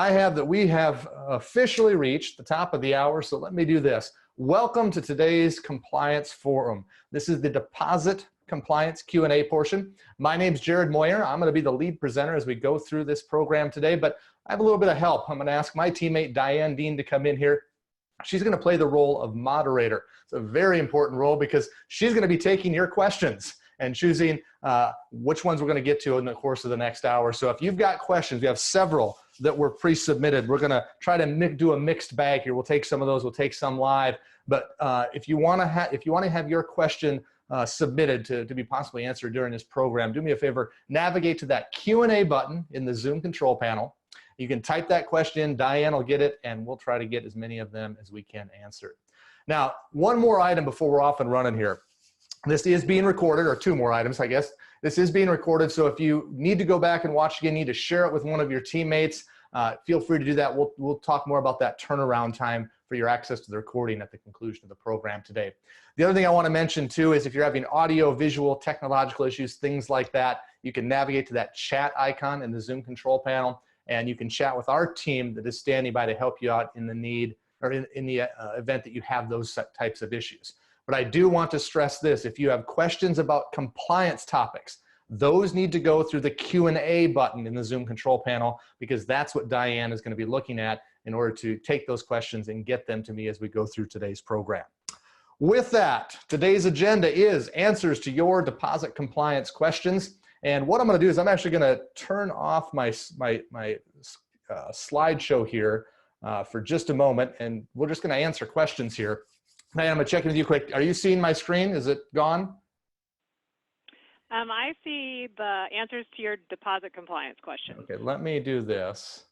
I have that we have officially reached the top of the hour, so let me do this. Welcome to today's Compliance Forum. This is the Deposit Compliance Q&A portion. My name's Jared Moyer. I'm going to be the lead presenter as we go through this program today, but I have a little bit of help. I'm going to ask my teammate Diane Dean to come in here. She's going to play the role of moderator. It's a very important role because she's going to be taking your questions and choosing which ones we're going to get to in the course of the next hour. So if you've got questions, we have several that were pre-submitted. We're going to try to do a mixed bag here. We'll take some of those, we'll take some live. But if you want to have your question submitted to be possibly answered during this program, do me a favor, navigate to that Q&A button in the Zoom control panel. You can type that question in, Diane will get it, and we'll try to get as many of them as we can answered. Now, one more item before we're off and running here. This is being recorded, or two more items, I guess. This is being recorded, so if you need to go back and watch again, need to share it with one of your teammates, feel free to do that. We'll talk more about that turnaround time for your access to the recording at the conclusion of the program today. The other thing I want to mention too is if you're having audio, visual, technological issues, things like that, you can navigate to that chat icon in the Zoom control panel, and you can chat with our team that is standing by to help you out in the need, or in the event that you have those types of issues. But I do want to stress this: if you have questions about compliance topics, those need to go through the Q&A button in the Zoom control panel, because that's what Diane is going to be looking at in order to take those questions and get them to me as we go through today's program. With that, today's agenda is answers to your deposit compliance questions. And what I'm going to do is I'm actually going to turn off my slideshow here for just a moment, and we're just going to answer questions here. Diane, I'm going to check in with you quick. Are you seeing my screen? Is it gone? I see the answers to your deposit compliance question. Okay, let me do this.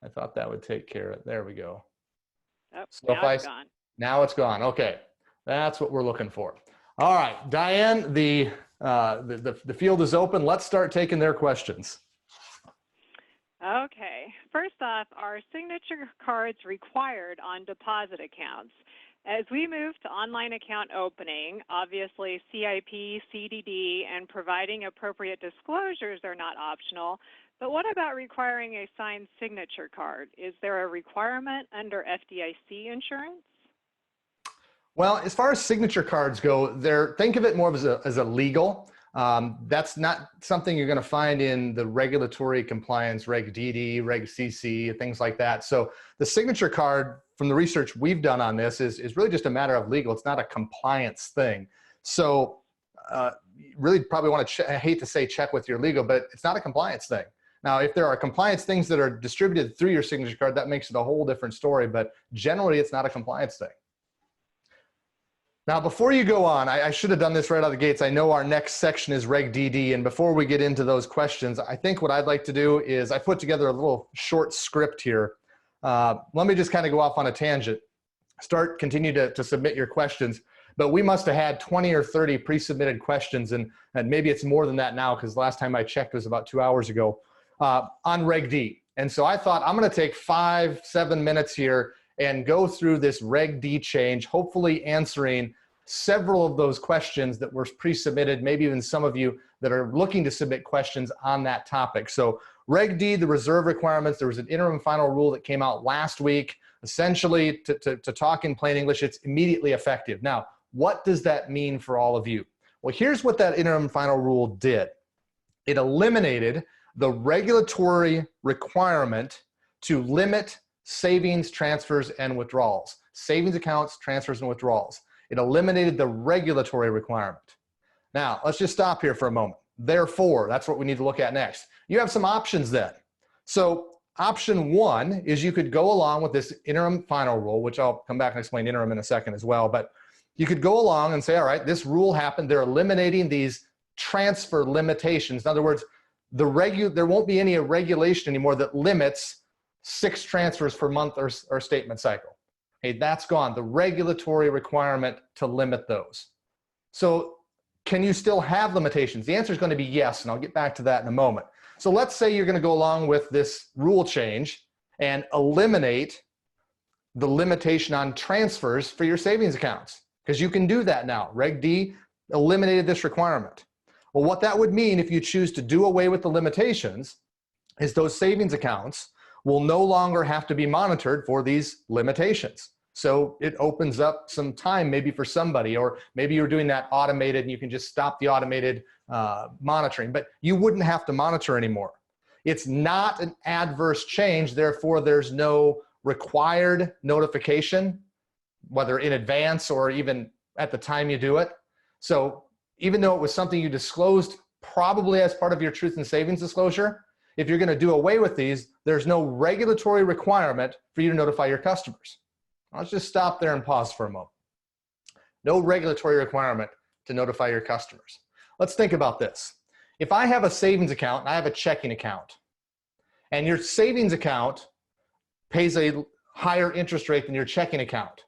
I thought that would take care of it. There we go. Oh, so now it's gone. Now it's gone. Okay, that's what we're looking for. All right, Diane, the field is open. Let's start taking their questions. Okay, first off, are signature cards required on deposit accounts? As we move to online account opening, obviously CIP, CDD, and providing appropriate disclosures are not optional, but what about requiring a signed signature card? Is there a requirement under FDIC insurance? Well, as far as signature cards go, think of it more as a legal. That's not something you're going to find in the regulatory compliance, Reg D, Reg CC, things like that. So the signature card, from the research we've done on this, is really just a matter of legal. It's not a compliance thing. So really probably want to, I hate to say check with your legal, but it's not a compliance thing. Now, if there are compliance things that are distributed through your signature card, that makes it a whole different story, but generally it's not a compliance thing. Now, before you go on, I should have done this right out of the gates. I know our next section is Reg DD, and before we get into those questions, I think what I'd like to do is I put together a little short script here. Let me just kind of go off on a tangent. Continue to submit your questions, but we must have had 20 or 30 pre-submitted questions, and maybe it's more than that now, because last time I checked was about 2 hours ago, on Reg D. And so I thought I'm going to take 5-7 minutes here and go through this Reg D change, hopefully answering several of those questions that were pre-submitted, maybe even some of you that are looking to submit questions on that topic. So Reg D, the reserve requirements, there was an interim final rule that came out last week. Essentially, to talk in plain English, it's immediately effective. Now, what does that mean for all of you? Well, here's what that interim final rule did. It eliminated the regulatory requirement to limit savings, transfers, and withdrawals. Savings accounts, transfers, and withdrawals. It eliminated the regulatory requirement. Now, let's just stop here for a moment. Therefore, that's what we need to look at next. You have some options then. So option one is you could go along with this interim final rule, which I'll come back and explain interim in a second as well, but you could go along and say, all right, this rule happened. They're eliminating these transfer limitations. In other words, there won't be any regulation anymore that limits 6 transfers per month or statement cycle. Hey, that's gone. The regulatory requirement to limit those. So can you still have limitations? The answer is going to be yes, and I'll get back to that in a moment. So let's say you're going to go along with this rule change and eliminate the limitation on transfers for your savings accounts, because you can do that now. Reg D eliminated this requirement. Well, what that would mean if you choose to do away with the limitations is those savings accounts will no longer have to be monitored for these limitations. So it opens up some time maybe for somebody, or maybe you're doing that automated and you can just stop the automated monitoring, but you wouldn't have to monitor anymore. It's not an adverse change, therefore there's no required notification, whether in advance or even at the time you do it. So even though it was something you disclosed probably as part of your truth and savings disclosure, if you're going to do away with these, there's no regulatory requirement for you to notify your customers. Let's just stop there and pause for a moment. No regulatory requirement to notify your customers. Let's think about this. If I have a savings account and I have a checking account, and your savings account pays a higher interest rate than your checking account,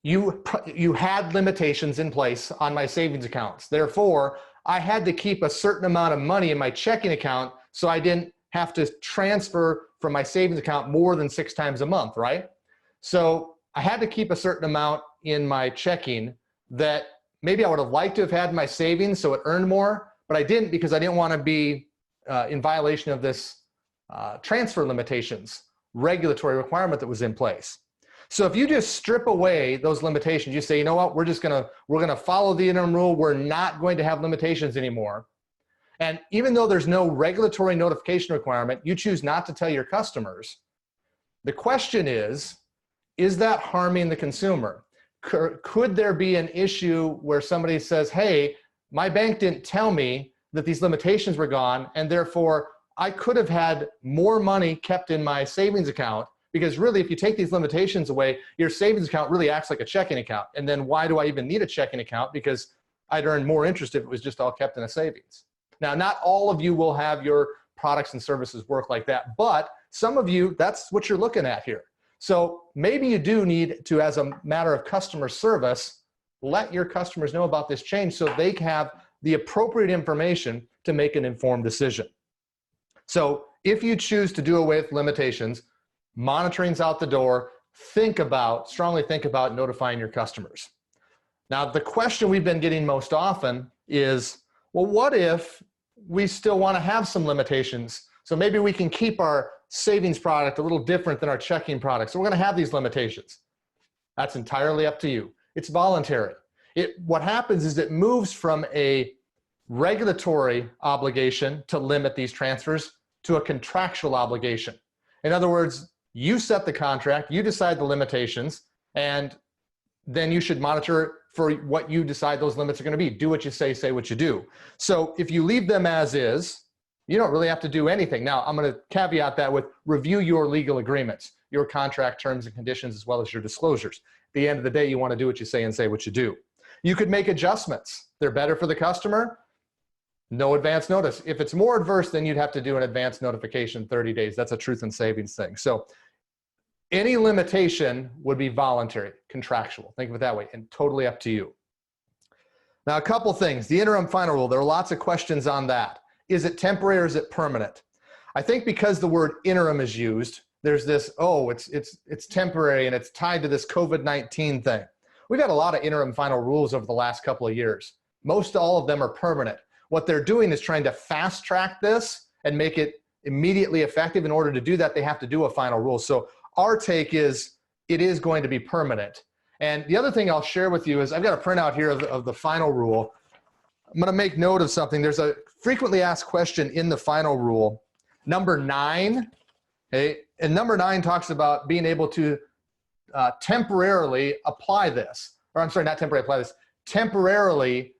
you had limitations in place on my savings accounts. Therefore, I had to keep a certain amount of money in my checking account so I didn't have to transfer from my savings account more than 6 times a month, right? So I had to keep a certain amount in my checking that maybe I would have liked to have had in my savings so it earned more, but I didn't because I didn't want to be in violation of this transfer limitations regulatory requirement that was in place. So if you just strip away those limitations, you say, you know what, we're gonna follow the interim rule, we're not going to have limitations anymore. And even though there's no regulatory notification requirement, you choose not to tell your customers. The question is that harming the consumer? Could there be an issue where somebody says, hey, my bank didn't tell me that these limitations were gone, and therefore I could have had more money kept in my savings account, because really if you take these limitations away, your savings account really acts like a checking account. And then why do I even need a checking account? Because I'd earn more interest if it was just all kept in a savings. Now, not all of you will have your products and services work like that, but some of you, that's what you're looking at here. So maybe you do need to, as a matter of customer service, let your customers know about this change so they have the appropriate information to make an informed decision. So if you choose to do away with limitations, monitoring's out the door, strongly think about notifying your customers. Now, the question we've been getting most often is, well, what if we still want to have some limitations? So maybe we can keep our savings product a little different than our checking product. So we're going to have these limitations. That's entirely up to you. It's voluntary. What happens is it moves from a regulatory obligation to limit these transfers to a contractual obligation. In other words, you set the contract, you decide the limitations, and then you should monitor for what you decide those limits are going to be. Do what you say what you do. So if you leave them as is, you don't really have to do anything. Now, I'm going to caveat that with review your legal agreements, your contract terms and conditions, as well as your disclosures. At the end of the day, you want to do what you say and say what you do. You could make adjustments. They're better for the customer. No advance notice. If it's more adverse, then you'd have to do an advance notification 30 days. That's a truth and savings thing. So any limitation would be voluntary, contractual. Think of it that way, and totally up to you. Now, a couple things. The interim final rule, there are lots of questions on that. Is it temporary or is it permanent? I think because the word interim is used, there's this, oh, it's temporary and it's tied to this COVID-19 thing. We've had a lot of interim final rules over the last couple of years. Most all of them are permanent. What they're doing is trying to fast track this and make it immediately effective. In order to do that, they have to do a final rule. So our take is it is going to be permanent. And the other thing I'll share with you is I've got a printout here of the final rule. I'm going to make note of something. There's a frequently asked question in the final rule, number 9. Okay? And number 9 talks about being able to temporarily apply this. Or I'm sorry, not temporarily apply this. Temporarily,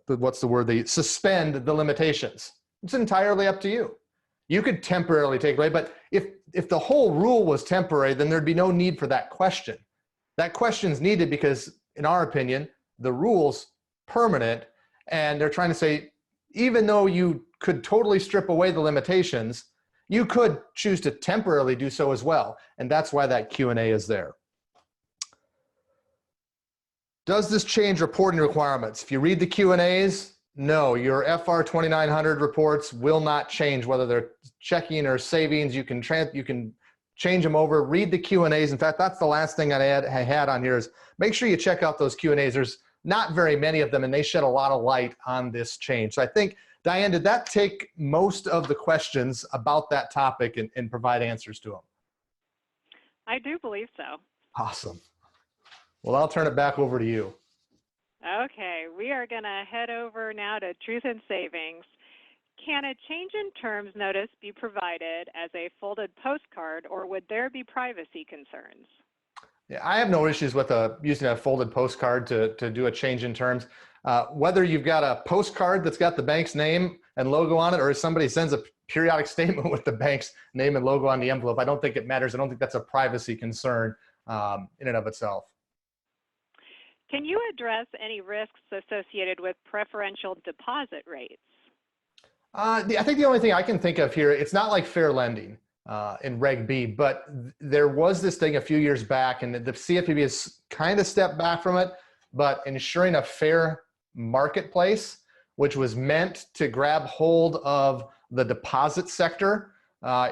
what's the word? They suspend the limitations. It's entirely up to you. You could temporarily take away, but if the whole rule was temporary, then there'd be no need for that question. That question is needed because, in our opinion, the rule's permanent, and they're trying to say, even though you could totally strip away the limitations, you could choose to temporarily do so as well, and that's why that Q&A is there. Does this change reporting requirements? If you read the Q&As, no, your FR 2900 reports will not change, whether they're checking or savings. You can change them over. Read the Q&As. In fact, that's the last thing I had on here is make sure you check out those Q&As. There's not very many of them, and they shed a lot of light on this change. So I think, Diane, did that take most of the questions about that topic and provide answers to them? I do believe so. Awesome. Well, I'll turn it back over to you. Okay, we are going to head over now to Truth in Savings. Can a change in terms notice be provided as a folded postcard, or would there be privacy concerns? Yeah, I have no issues with using a folded postcard to do a change in terms. Whether you've got a postcard that's got the bank's name and logo on it, or if somebody sends a periodic statement with the bank's name and logo on the envelope, I don't think it matters. I don't think that's a privacy concern in and of itself. Can you address any risks associated with preferential deposit rates? I think the only thing I can think of here, it's not like fair lending in Reg B, but there was this thing a few years back, and the CFPB has kind of stepped back from it, but ensuring a fair marketplace, which was meant to grab hold of the deposit sector.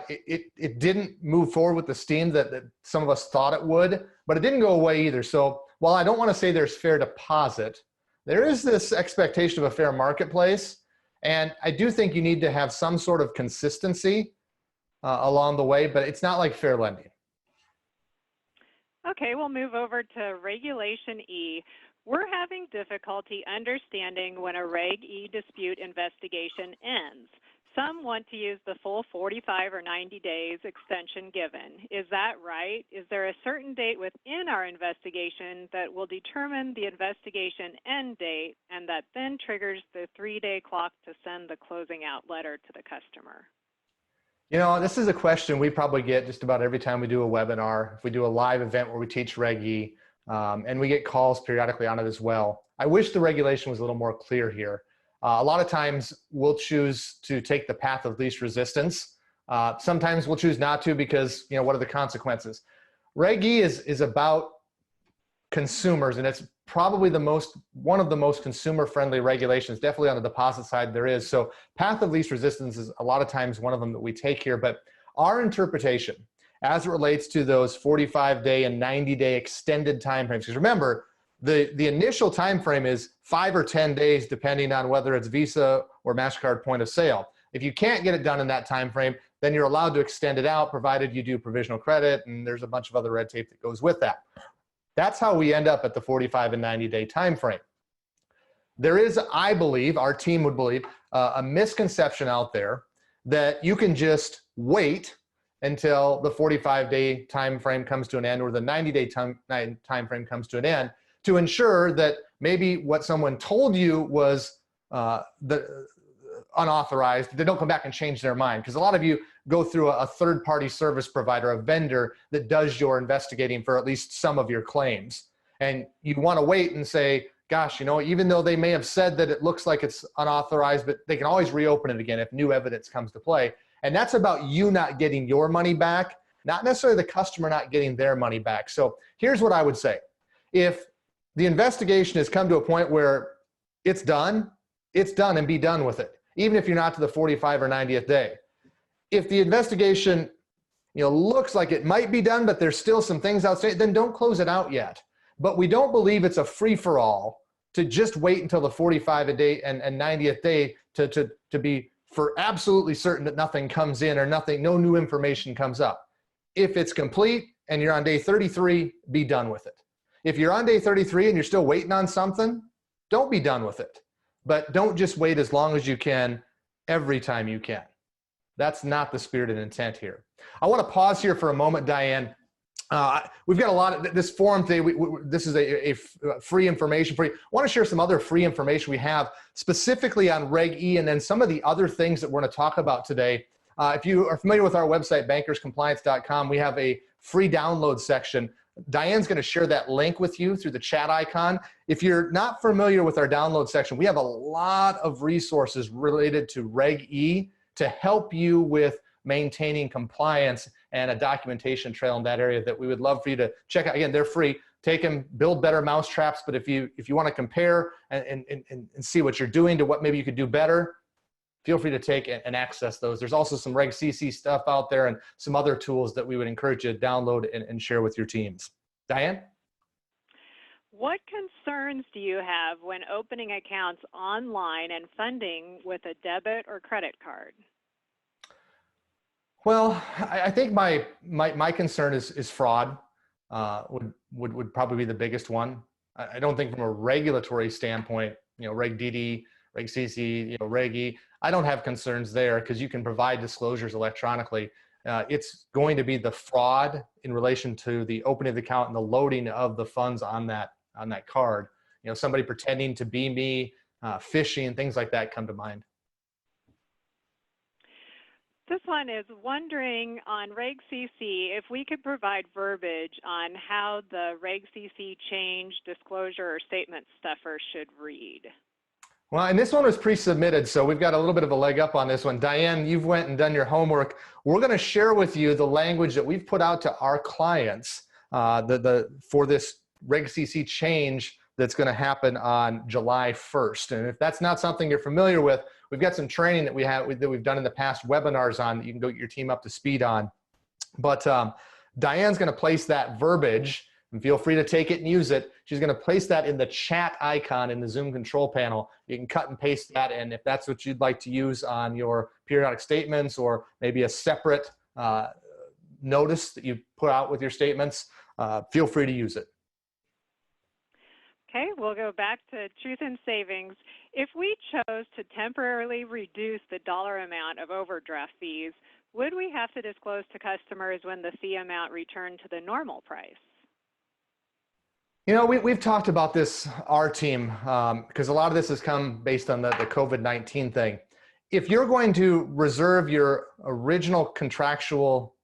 It didn't move forward with the steam that some of us thought it would, but it didn't go away either. So while I don't want to say there's fair deposit, there is this expectation of a fair marketplace. And I do think you need to have some sort of consistency along the way, but it's not like fair lending. Okay, we'll move over to Regulation E. We're having difficulty understanding when a Reg E dispute investigation ends. Some want to use the full 45 or 90 days extension given. Is that right? Is there a certain date within our investigation that will determine the investigation end date and that then triggers the 3-day clock to send the closing out letter to the customer? You know, this is a question we probably get just about every time we do a webinar, if we do a live event where we teach Reg E, and we get calls periodically on it as well. I wish the regulation was a little more clear here. A lot of times we'll choose to take the path of least resistance. Sometimes we'll choose not to because, you know, what are the consequences? Reg E is about consumers, and it's probably one of the most consumer-friendly regulations, definitely on the deposit side there is. So path of least resistance is a lot of times one of them that we take here, but our interpretation as it relates to those 45-day and 90-day extended timeframes, because remember, the initial time frame is 5 or 10 days, depending on whether it's Visa or MasterCard point of sale. If you can't get it done in that time frame, then you're allowed to extend it out, provided you do provisional credit, and there's a bunch of other red tape that goes with that. That's how we end up at the 45 and 90-day time frame. There is, I believe, our team would believe, a misconception out there that you can just wait until the 45-day time frame comes to an end or the 90-day time frame comes to an end to ensure that maybe what someone told you was unauthorized, they don't come back and change their mind. Because a lot of you go through a third-party service provider, a vendor that does your investigating for at least some of your claims. And you want to wait and say, gosh, you know, even though they may have said that it looks like it's unauthorized, but they can always reopen it again if new evidence comes to play. And that's about you not getting your money back, not necessarily the customer not getting their money back. So here's what I would say. If the investigation has come to a point where it's done and be done with it, even if you're not to the 45 or 90th day. If the investigation, you know, looks like it might be done, but there's still some things outstanding, then don't close it out yet. But we don't believe it's a free-for-all to just wait until the 45th day and 90th day to be for absolutely certain that nothing comes in or no new information comes up. If it's complete and you're on day 33, be done with it. If you're on day 33 and you're still waiting on something, don't be done with it. But don't just wait as long as you can every time you can. That's not the spirit and intent here. I want to pause here for a moment, Diane. We've got a lot of this forum today. This is a free information for you. I want to share some other free information we have specifically on Reg E and then some of the other things that we're going to talk about today. If you are familiar with our website, bankerscompliance.com, we have a free download section. Diane's going to share that link with you through the chat icon. If you're not familiar with our download section, we have a lot of resources related to Reg E to help you with maintaining compliance and a documentation trail in that area that we would love for you to check out. Again, they're free. Take them, build better mousetraps. But if you want to compare and see what you're doing to what maybe you could do better, feel free to take and access those. There's also some Reg CC stuff out there and some other tools that we would encourage you to download and share with your teams. Diane? What concerns do you have when opening accounts online and funding with a debit or credit card? Well, I think my concern is fraud. Would probably be the biggest one. I don't think from a regulatory standpoint, Reg DD, Reg CC, Reg E, I don't have concerns there because you can provide disclosures electronically. It's going to be the fraud in relation to the opening of the account and the loading of the funds on that card. Somebody pretending to be me, phishing, things like that come to mind. This one is wondering on Reg CC if we could provide verbiage on how the Reg CC change disclosure or statement stuffer should read. Well, and this one was pre-submitted, so we've got a little bit of a leg up on this one. Diane, you've went and done your homework. We're going to share with you the language that we've put out to our clients for this Reg CC change that's going to happen on July 1st. And if that's not something you're familiar with, we've got some training that we've done in the past webinars on that you can go get your team up to speed on. But Diane's going to place that verbiage, and feel free to take it and use it. She's going to place that in the chat icon in the Zoom control panel. You can cut and paste that, and if that's what you'd like to use on your periodic statements or maybe a separate notice that you put out with your statements, feel free to use it. Okay, we'll go back to Truth in Savings. If we chose to temporarily reduce the dollar amount of overdraft fees, would we have to disclose to customers when the fee amount returned to the normal price? We've talked about this, our team, because a lot of this has come based on the COVID-19 thing. If you're going to reserve your original contractual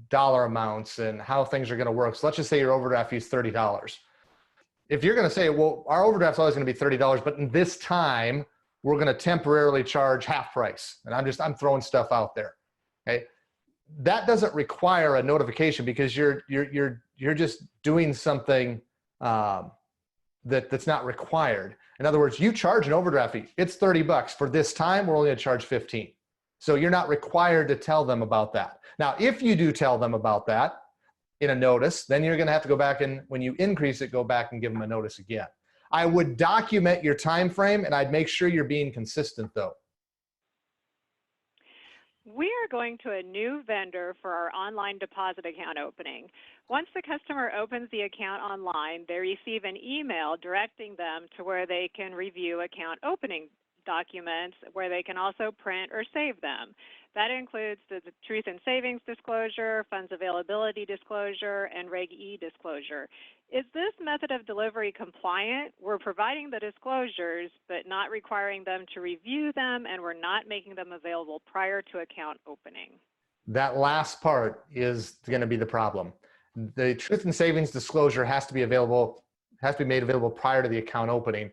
dollar amounts and how things are going to work, so let's just say your overdraft fee is $30. If you're going to say, well, our overdraft's always going to be $30, but in this time, we're going to temporarily charge half price. And I'm throwing stuff out there. Okay. That doesn't require a notification because you're just doing something that's not required. In other words, you charge an overdraft fee. It's $30. For this time, we're only going to charge 15. So you're not required to tell them about that. Now, if you do tell them about that in a notice, then you're going to have to go back and when you increase it, go back and give them a notice again. I would document your time frame and I'd make sure you're being consistent though. We are going to a new vendor for our online deposit account opening. Once the customer opens the account online, they receive an email directing them to where they can review account opening documents, where they can also print or save them. That includes the Truth in Savings disclosure, funds availability disclosure, and Reg E disclosure. Is this method of delivery compliant? We're providing the disclosures, but not requiring them to review them, and we're not making them available prior to account opening. That last part is going to be the problem. The Truth in Savings disclosure has to be made available prior to the account opening.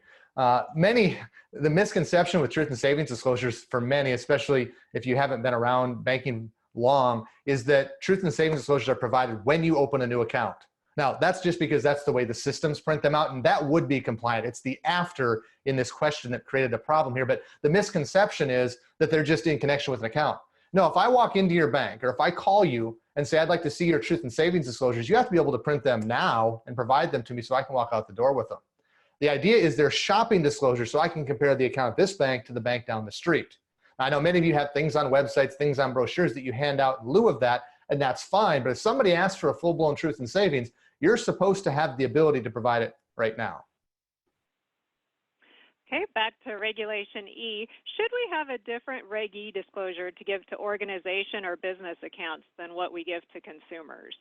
The misconception with Truth in Savings disclosures for many, especially if you haven't been around banking long, is that Truth in Savings disclosures are provided when you open a new account. Now, that's just because that's the way the systems print them out, and that would be compliant. It's the after in this question that created a problem here, but the misconception is that they're just in connection with an account. No, if I walk into your bank or if I call you and say, I'd like to see your Truth in Savings disclosures, you have to be able to print them now and provide them to me so I can walk out the door with them. The idea is they're shopping disclosures so I can compare the account at this bank to the bank down the street. I know many of you have things on websites, things on brochures that you hand out in lieu of that, and that's fine. But if somebody asks for a full-blown Truth in Savings, you're supposed to have the ability to provide it right now. Okay, back to Regulation E. Should we have a different Reg E disclosure to give to organization or business accounts than what we give to consumers?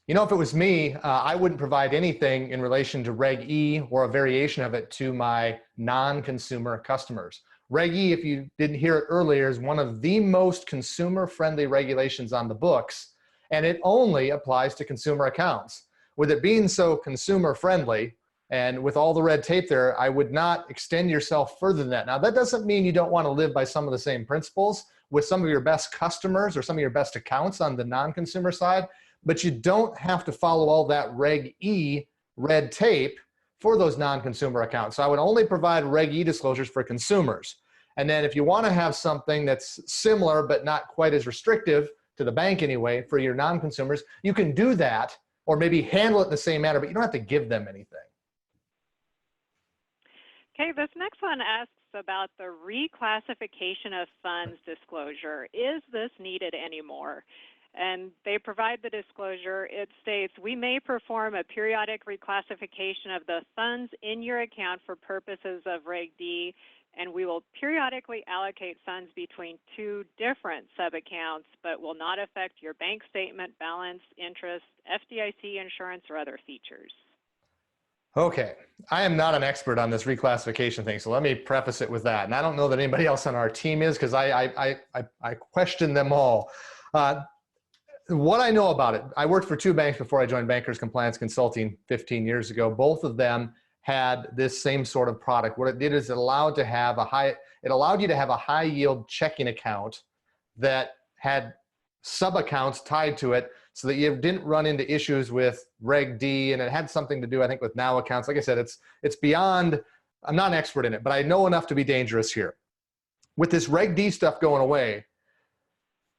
If it was me, I wouldn't provide anything in relation to Reg E or a variation of it to my non-consumer customers. Reg E, if you didn't hear it earlier, is one of the most consumer-friendly regulations on the books, and it only applies to consumer accounts. With it being so consumer-friendly, and with all the red tape there, I would not extend yourself further than that. Now, that doesn't mean you don't want to live by some of the same principles with some of your best customers or some of your best accounts on the non-consumer side, but you don't have to follow all that Reg E red tape for those non-consumer accounts. So I would only provide Reg E disclosures for consumers. And then if you want to have something that's similar but not quite as restrictive to the bank anyway for your non-consumers, you can do that, or maybe handle it in the same manner, but you don't have to give them anything. Okay, this next one asks about the reclassification of funds disclosure. Is this needed anymore? And they provide the disclosure. It states, we may perform a periodic reclassification of the funds in your account for purposes of Reg D, and we will periodically allocate funds between two different sub-accounts, but will not affect your bank statement, balance, interest, FDIC insurance, or other features. Okay, I am not an expert on this reclassification thing, so let me preface it with that. And I don't know that anybody else on our team is, because I question them all. What I know about it, I worked for two banks before I joined Bankers Compliance Consulting 15 years ago. Both of them had this same sort of product. What it did is it allowed you to have a high yield checking account that had sub-accounts tied to it so that you didn't run into issues with Reg D, and it had something to do, I think, with now accounts. Like I said, it's beyond, I'm not an expert in it, but I know enough to be dangerous here. With this Reg D stuff going away,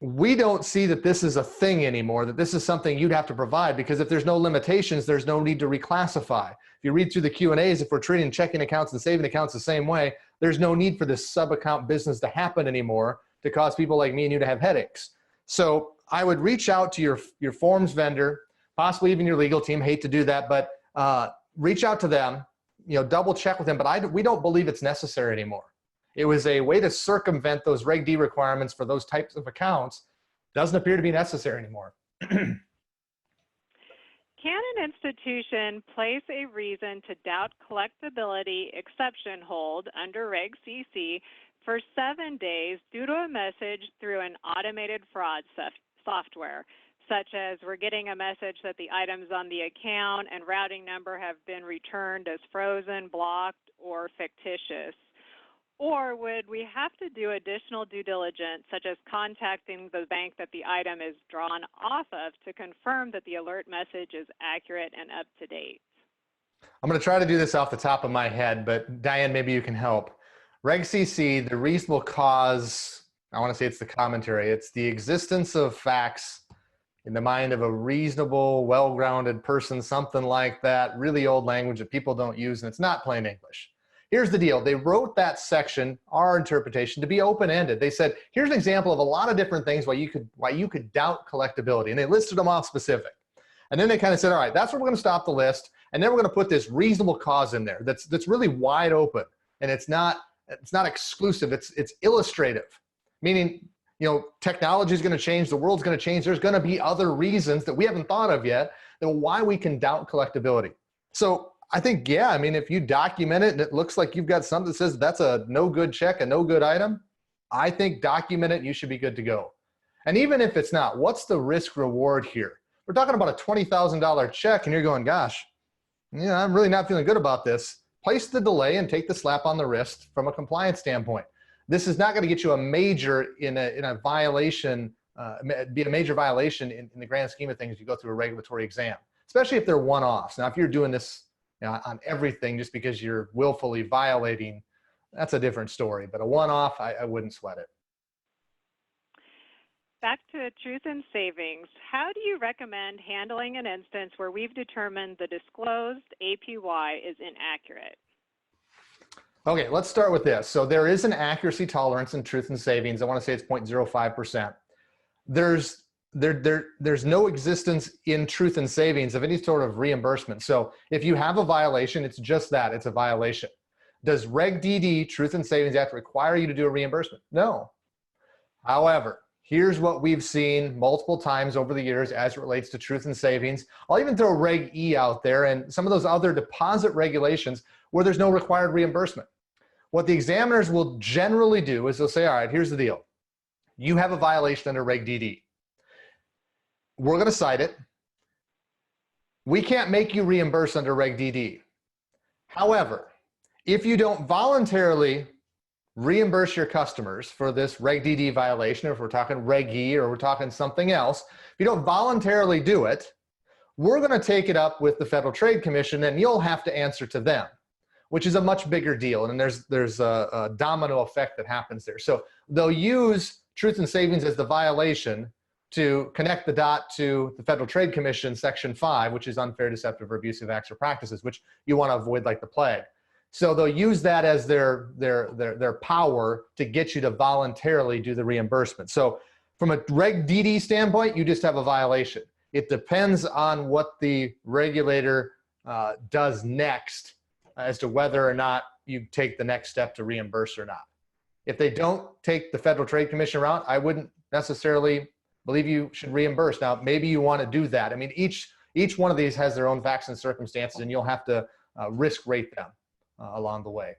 we don't see that this is a thing anymore, that this is something you'd have to provide, because if there's no limitations, there's no need to reclassify. If you read through the Q&As, if we're treating checking accounts and saving accounts the same way, there's no need for this sub-account business to happen anymore to cause people like me and you to have headaches. So I would reach out to your forms vendor, possibly even your legal team. Hate to do that, but reach out to them, double check with them, but we don't believe it's necessary anymore. It was a way to circumvent those Reg D requirements for those types of accounts. Doesn't appear to be necessary anymore. Can an institution place a reason to doubt collectability exception hold under Reg CC for 7 days due to a message through an automated fraud software, such as we're getting a message that the items on the account and routing number have been returned as frozen, blocked, or fictitious? Or would we have to do additional due diligence, such as contacting the bank that the item is drawn off of to confirm that the alert message is accurate and up to date? I'm going to try to do this off the top of my head, but Diane, maybe you can help. Reg CC, the reasonable cause, I want to say it's the commentary. It's the existence of facts in the mind of a reasonable, well-grounded person, something like that, really old language that people don't use, and it's not plain English. Here's the deal. They wrote that section, our interpretation, to be open-ended. They said, here's an example of a lot of different things why you could doubt collectability, and they listed them off specific. And then they kind of said, all right, that's where we're going to stop the list, and then we're going to put this reasonable cause in there that's really wide open, and it's not exclusive. It's illustrative, meaning technology is going to change, the world's going to change. There's going to be other reasons that we haven't thought of yet that why we can doubt collectability. So I think, yeah, I mean, if you document it and it looks like you've got something that says that's a no good check, a no good item, I think document it and you should be good to go. And even if it's not, what's the risk reward here? We're talking about a $20,000 check and you're going, gosh, I'm really not feeling good about this. Place the delay and take the slap on the wrist from a compliance standpoint. This is not going to get you a major in a violation, be a major violation in the grand scheme of things if you go through a regulatory exam, especially if they're one-offs. Now, if you're doing this on everything just because you're willfully violating, that's a different story. But a one-off, I wouldn't sweat it. Back to truth in savings. How do you recommend handling an instance where we've determined the disclosed APY is inaccurate? Okay, let's start with this. So there is an accuracy tolerance in truth in savings. I want to say it's 0.05%. There's no existence in truth in savings of any sort of reimbursement. So if you have a violation, it's just that, it's a violation. Does Reg DD, Truth in Savings Act, require you to do a reimbursement? No. However, here's what we've seen multiple times over the years as it relates to truth in savings. I'll even throw Reg E out there and some of those other deposit regulations where there's no required reimbursement. What the examiners will generally do is they'll say, all right, here's the deal. You have a violation under Reg DD. We're going to cite it. We can't make you reimburse under Reg DD. However, if you don't voluntarily reimburse your customers for this Reg DD violation, or if we're talking Reg E or we're talking something else, if you don't voluntarily do it, we're going to take it up with the Federal Trade Commission and you'll have to answer to them, which is a much bigger deal. And there's a domino effect that happens there. So they'll use truth in savings as the violation, to connect the dot to the Federal Trade Commission Section 5, which is unfair, deceptive, or abusive acts or practices, which you want to avoid like the plague. So they'll use that as their power to get you to voluntarily do the reimbursement. So from a Reg DD standpoint, you just have a violation. It depends on what the regulator does next as to whether or not you take the next step to reimburse or not. If they don't take the Federal Trade Commission route, I wouldn't necessarily believe you should reimburse. Now, maybe you want to do that. I mean, each one of these has their own facts and circumstances, and you'll have to risk rate them along the way.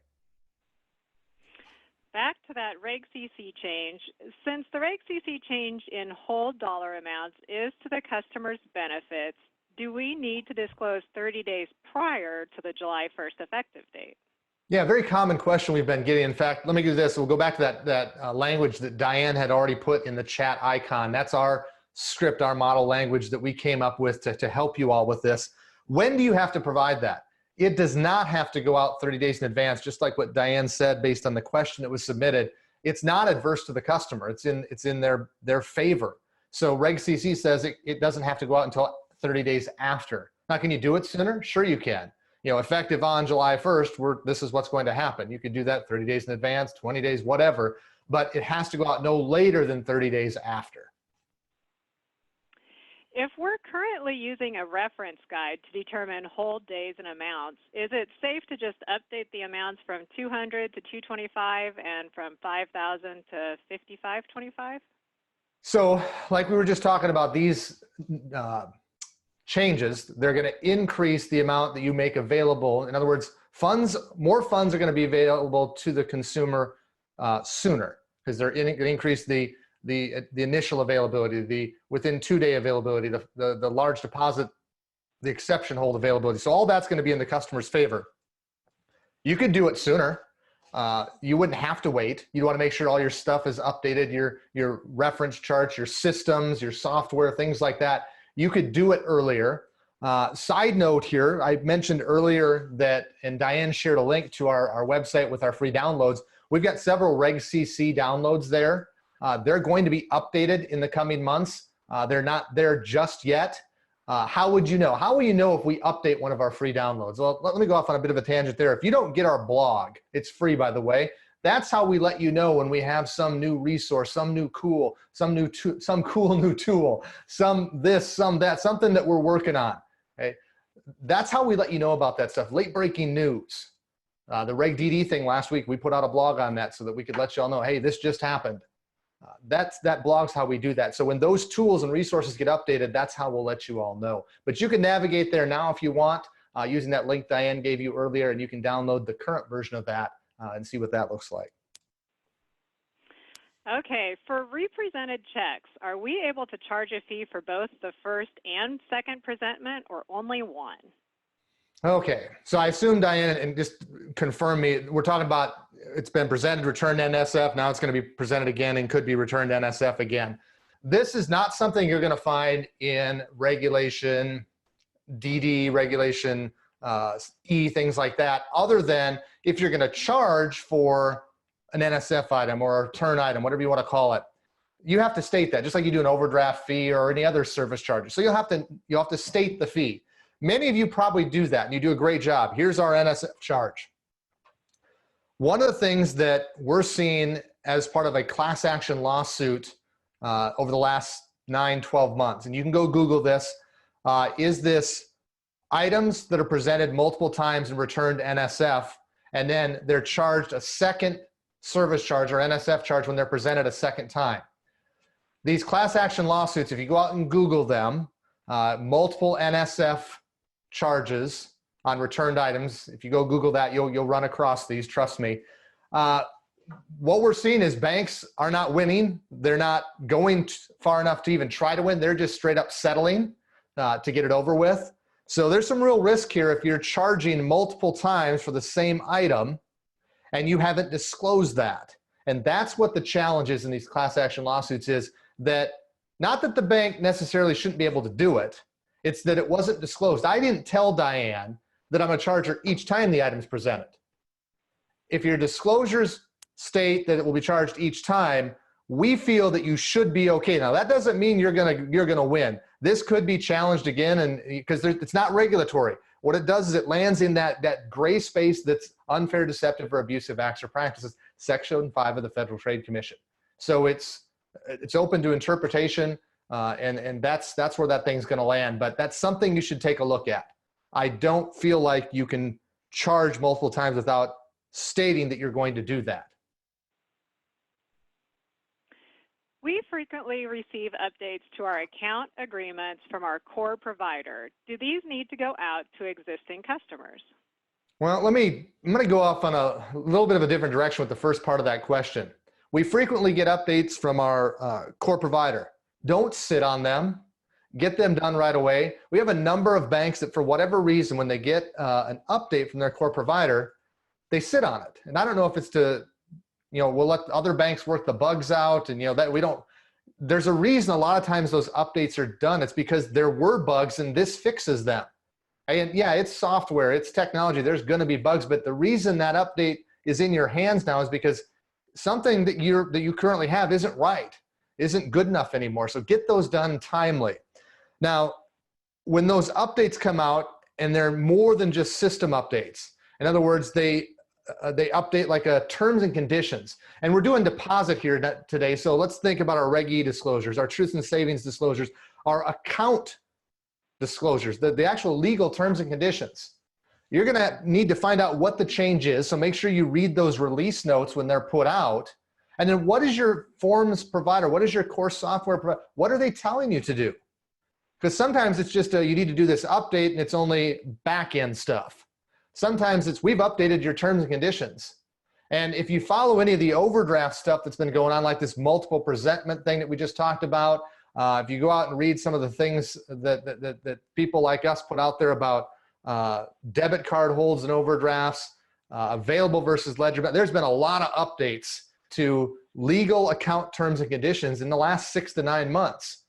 Back to that Reg CC change. Since the Reg CC change in whole dollar amounts is to the customer's benefits, do we need to disclose 30 days prior to the July 1st effective date? Yeah, very common question we've been getting. In fact, let me do this. We'll go back to that language that Diane had already put in the chat icon. That's our script, our model language that we came up with to help you all with this. When do you have to provide that? It does not have to go out 30 days in advance, just like what Diane said based on the question that was submitted. It's not adverse to the customer. It's in their favor. So Reg CC says it doesn't have to go out until 30 days after. Now, can you do it sooner? Sure you can. You know, effective on July 1st, this is what's going to happen. You could do that 30 days in advance, 20 days, whatever, but it has to go out no later than 30 days after. If we're currently using a reference guide to determine hold days and amounts, is it safe to just update the amounts from 200 to 225 and from 5,000 to 5,525? So like we were just talking about, these changes, they're going to increase the amount that you make available. In other words, more funds are going to be available to the consumer sooner, because they're going to increase the initial availability, the within 2-day availability, the large deposit, the exception hold availability. So all that's going to be in the customer's favor. You could do it sooner. You wouldn't have to wait. You want to make sure all your stuff is updated, your reference charts, your systems, your software, things like that. You could do it earlier. Side note here, I mentioned earlier that, and Diane shared a link to our website with our free downloads. We've got several Reg CC downloads there. They're going to be updated in the coming months. They're not there just yet. How would you know? How will you know if we update one of our free downloads? Well, let me go off on a bit of a tangent there. If you don't get our blog, it's free, by the way. That's how we let you know when we have some new resource, some cool new tool, some this, some that, something that we're working on. Okay? That's how we let you know about that stuff. Late breaking news. The Reg DD thing last week, we put out a blog on that so that we could let you all know, hey, this just happened. That blog's how we do that. So when those tools and resources get updated, that's how we'll let you all know. But you can navigate there now if you want, using that link Diane gave you earlier, and you can download the current version of that and see what that looks like. Okay, for represented checks, are we able to charge a fee for both the first and second presentment, or only one? Okay, so I assume, Diane, and just confirm me, we're talking about it's been presented, returned NSF, now it's going to be presented again and could be returned NSF again. This is not something you're going to find in regulation DD, regulation E, things like that, other than if you're going to charge for an NSF item or a return item, whatever you want to call it. You have to state that, just like you do an overdraft fee or any other service charges. So you'll have to state the fee. Many of you probably do that, and you do a great job. Here's our NSF charge. One of the things that we're seeing as part of a class action lawsuit over the last 9-12 months, and you can go Google this, is this items that are presented multiple times and returned NSF, and then they're charged a second service charge or NSF charge when they're presented a second time. These class action lawsuits, if you go out and Google them, multiple NSF charges on returned items, if you go Google that, you'll run across these, trust me. What we're seeing is banks are not winning. They're not going far enough to even try to win. They're just straight up settling to get it over with. So there's some real risk here if you're charging multiple times for the same item and you haven't disclosed that. And that's what the challenge is in these class action lawsuits, is that not that the bank necessarily shouldn't be able to do it, it's that it wasn't disclosed. I didn't tell Diane that I'm going to charge her each time the item's presented. If your disclosures state that it will be charged each time, we feel that you should be okay. Now that doesn't mean you're gonna win. This could be challenged again, and because it's not regulatory. What it does is it lands in that gray space that's unfair, deceptive, or abusive acts or practices, Section 5 of the Federal Trade Commission. So it's open to interpretation, and that's where that thing's going to land. But that's something you should take a look at. I don't feel like you can charge multiple times without stating that you're going to do that. We frequently receive updates to our account agreements from our core provider. Do these need to go out to existing customers? Well, I'm going to go off on a little bit of a different direction with the first part of that question. We frequently get updates from our core provider. Don't sit on them. Get them done right away. We have a number of banks that, for whatever reason, when they get an update from their core provider, they sit on it. And I don't know if it's to, we'll let other banks work the bugs out, and that we don't. There's a reason a lot of times those updates are done. It's because there were bugs and this fixes them. And yeah, it's software, it's technology, there's gonna be bugs, but the reason that update is in your hands now is because something that you currently have isn't right, isn't good enough anymore. So get those done timely. Now, when those updates come out, and they're more than just system updates, in other words, they update like a terms and conditions. And we're doing deposit here today, so let's think about our Reg E disclosures, our truth and savings disclosures, our account disclosures, the actual legal terms and conditions. You're gonna need to find out what the change is, so make sure you read those release notes when they're put out. And then what is your forms provider, what is your core software provider, what are they telling you to do? Because sometimes it's just you need to do this update and it's only back-end stuff. Sometimes it's we've updated your terms and conditions. And if you follow any of the overdraft stuff that's been going on, like this multiple presentment thing that we just talked about, if you go out and read some of the things that people like us put out there about debit card holds and overdrafts, available versus ledger, there's been a lot of updates to legal account terms and conditions in the last 6 to 9 months.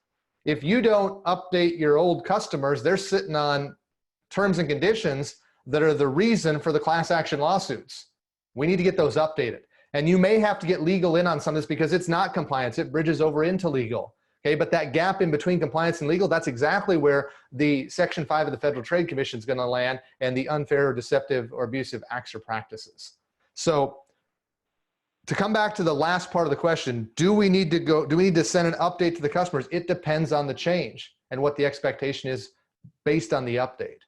If you don't update your old customers, they're sitting on terms and conditions that are the reason for the class action lawsuits. We need to get those updated. And you may have to get legal in on some of this because it's not compliance, it bridges over into legal. Okay, but that gap in between compliance and legal, that's exactly where the Section 5 of the Federal Trade Commission is going to land, and the unfair or deceptive or abusive acts or practices. So to come back to the last part of the question, do we need to send an update to the customers? It depends on the change and what the expectation is based on the update.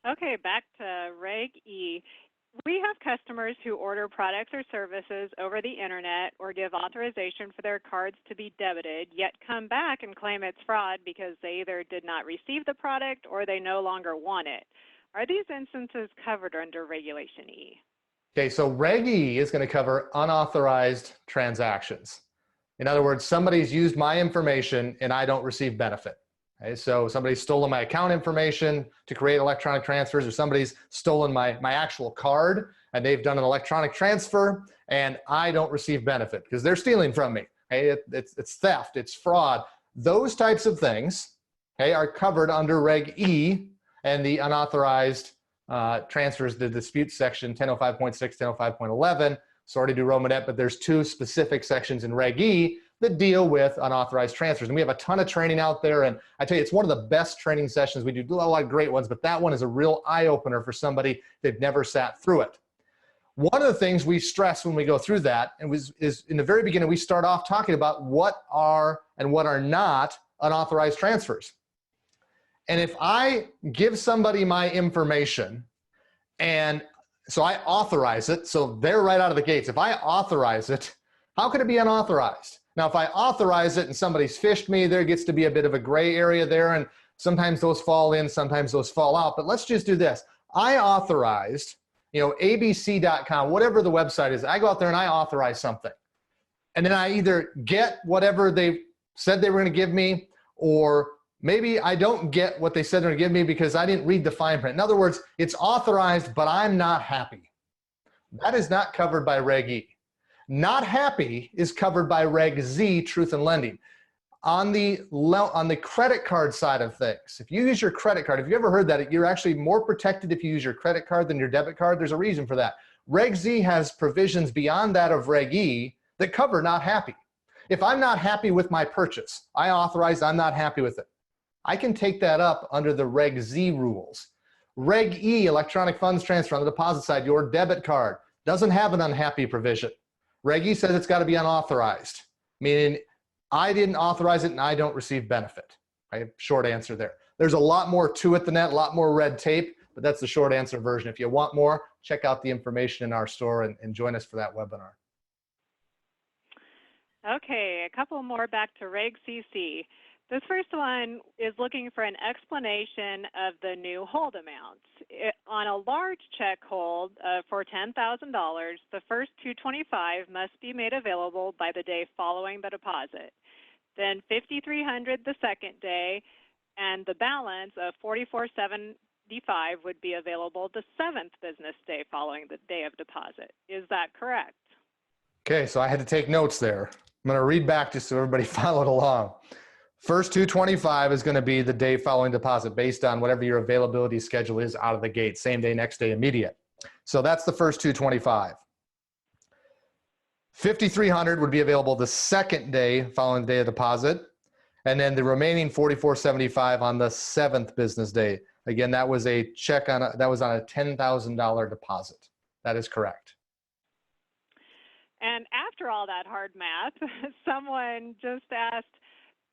Okay, back to Reg E. We have customers who order products or services over the internet or give authorization for their cards to be debited, yet come back and claim it's fraud because they either did not receive the product or they no longer want it. Are these instances covered under Regulation E? Okay, so Reg E is going to cover unauthorized transactions. In other words, somebody's used my information and I don't receive benefit. Okay, so somebody's stolen my account information to create electronic transfers, or somebody's stolen my actual card and they've done an electronic transfer and I don't receive benefit because they're stealing from me. Okay, it's theft, it's fraud. Those types of things, okay, are covered under Reg E and the unauthorized transfers, the dispute section 1005.6, 1005.11. Sorry to do Romanet, but there's 2 specific sections in Reg E that deal with unauthorized transfers. And we have a ton of training out there. And I tell you, it's one of the best training sessions. We do a lot of great ones, but that one is a real eye-opener for somebody they've never sat through it. One of the things we stress when we go through that is in the very beginning, we start off talking about what are and what are not unauthorized transfers. And if I give somebody my information and so I authorize it, so they're right out of the gates. If I authorize it, how could it be unauthorized? Now, if I authorize it and somebody's phished me, there gets to be a bit of a gray area there, and sometimes those fall in, sometimes those fall out. But let's just do this. I authorized, abc.com, whatever the website is. I go out there and I authorize something. And then I either get whatever they said they were going to give me, or maybe I don't get what they said they're going to give me because I didn't read the fine print. In other words, it's authorized, but I'm not happy. That is not covered by Reg E. Not happy is covered by Reg Z, truth in lending. On the credit card side of things, if you use your credit card, if you ever heard that, you're actually more protected if you use your credit card than your debit card. There's a reason for that. Reg Z has provisions beyond that of Reg E that cover not happy. If I'm not happy with my purchase, I authorized, I'm not happy with it, I can take that up under the Reg Z rules. Reg E, electronic funds transfer on the deposit side, your debit card, doesn't have an unhappy provision. Reg E says it's got to be unauthorized, meaning I didn't authorize it and I don't receive benefit. Right? Short answer there. There's a lot more to it than that, a lot more red tape, but that's the short answer version. If you want more, check out the information in our store and join us for that webinar. Okay, a couple more back to Reg CC. This first one is looking for an explanation of the new hold amounts. On a large check hold for $10,000, the first $225 must be made available by the day following the deposit. Then $5,300 the second day, and the balance of $4,475 would be available the 7th business day following the day of deposit. Is that correct? Okay, so I had to take notes there. I'm going to read back just so everybody followed along. First $225 is going to be the day following deposit based on whatever your availability schedule is out of the gate, same day, next day, immediate. So that's the first $225. $5,300 would be available the second day following the day of deposit, and then the remaining $4,475 on the 7th business day. Again, that was a check on that was on a $10,000 deposit. That is correct. And after all that hard math, someone just asked,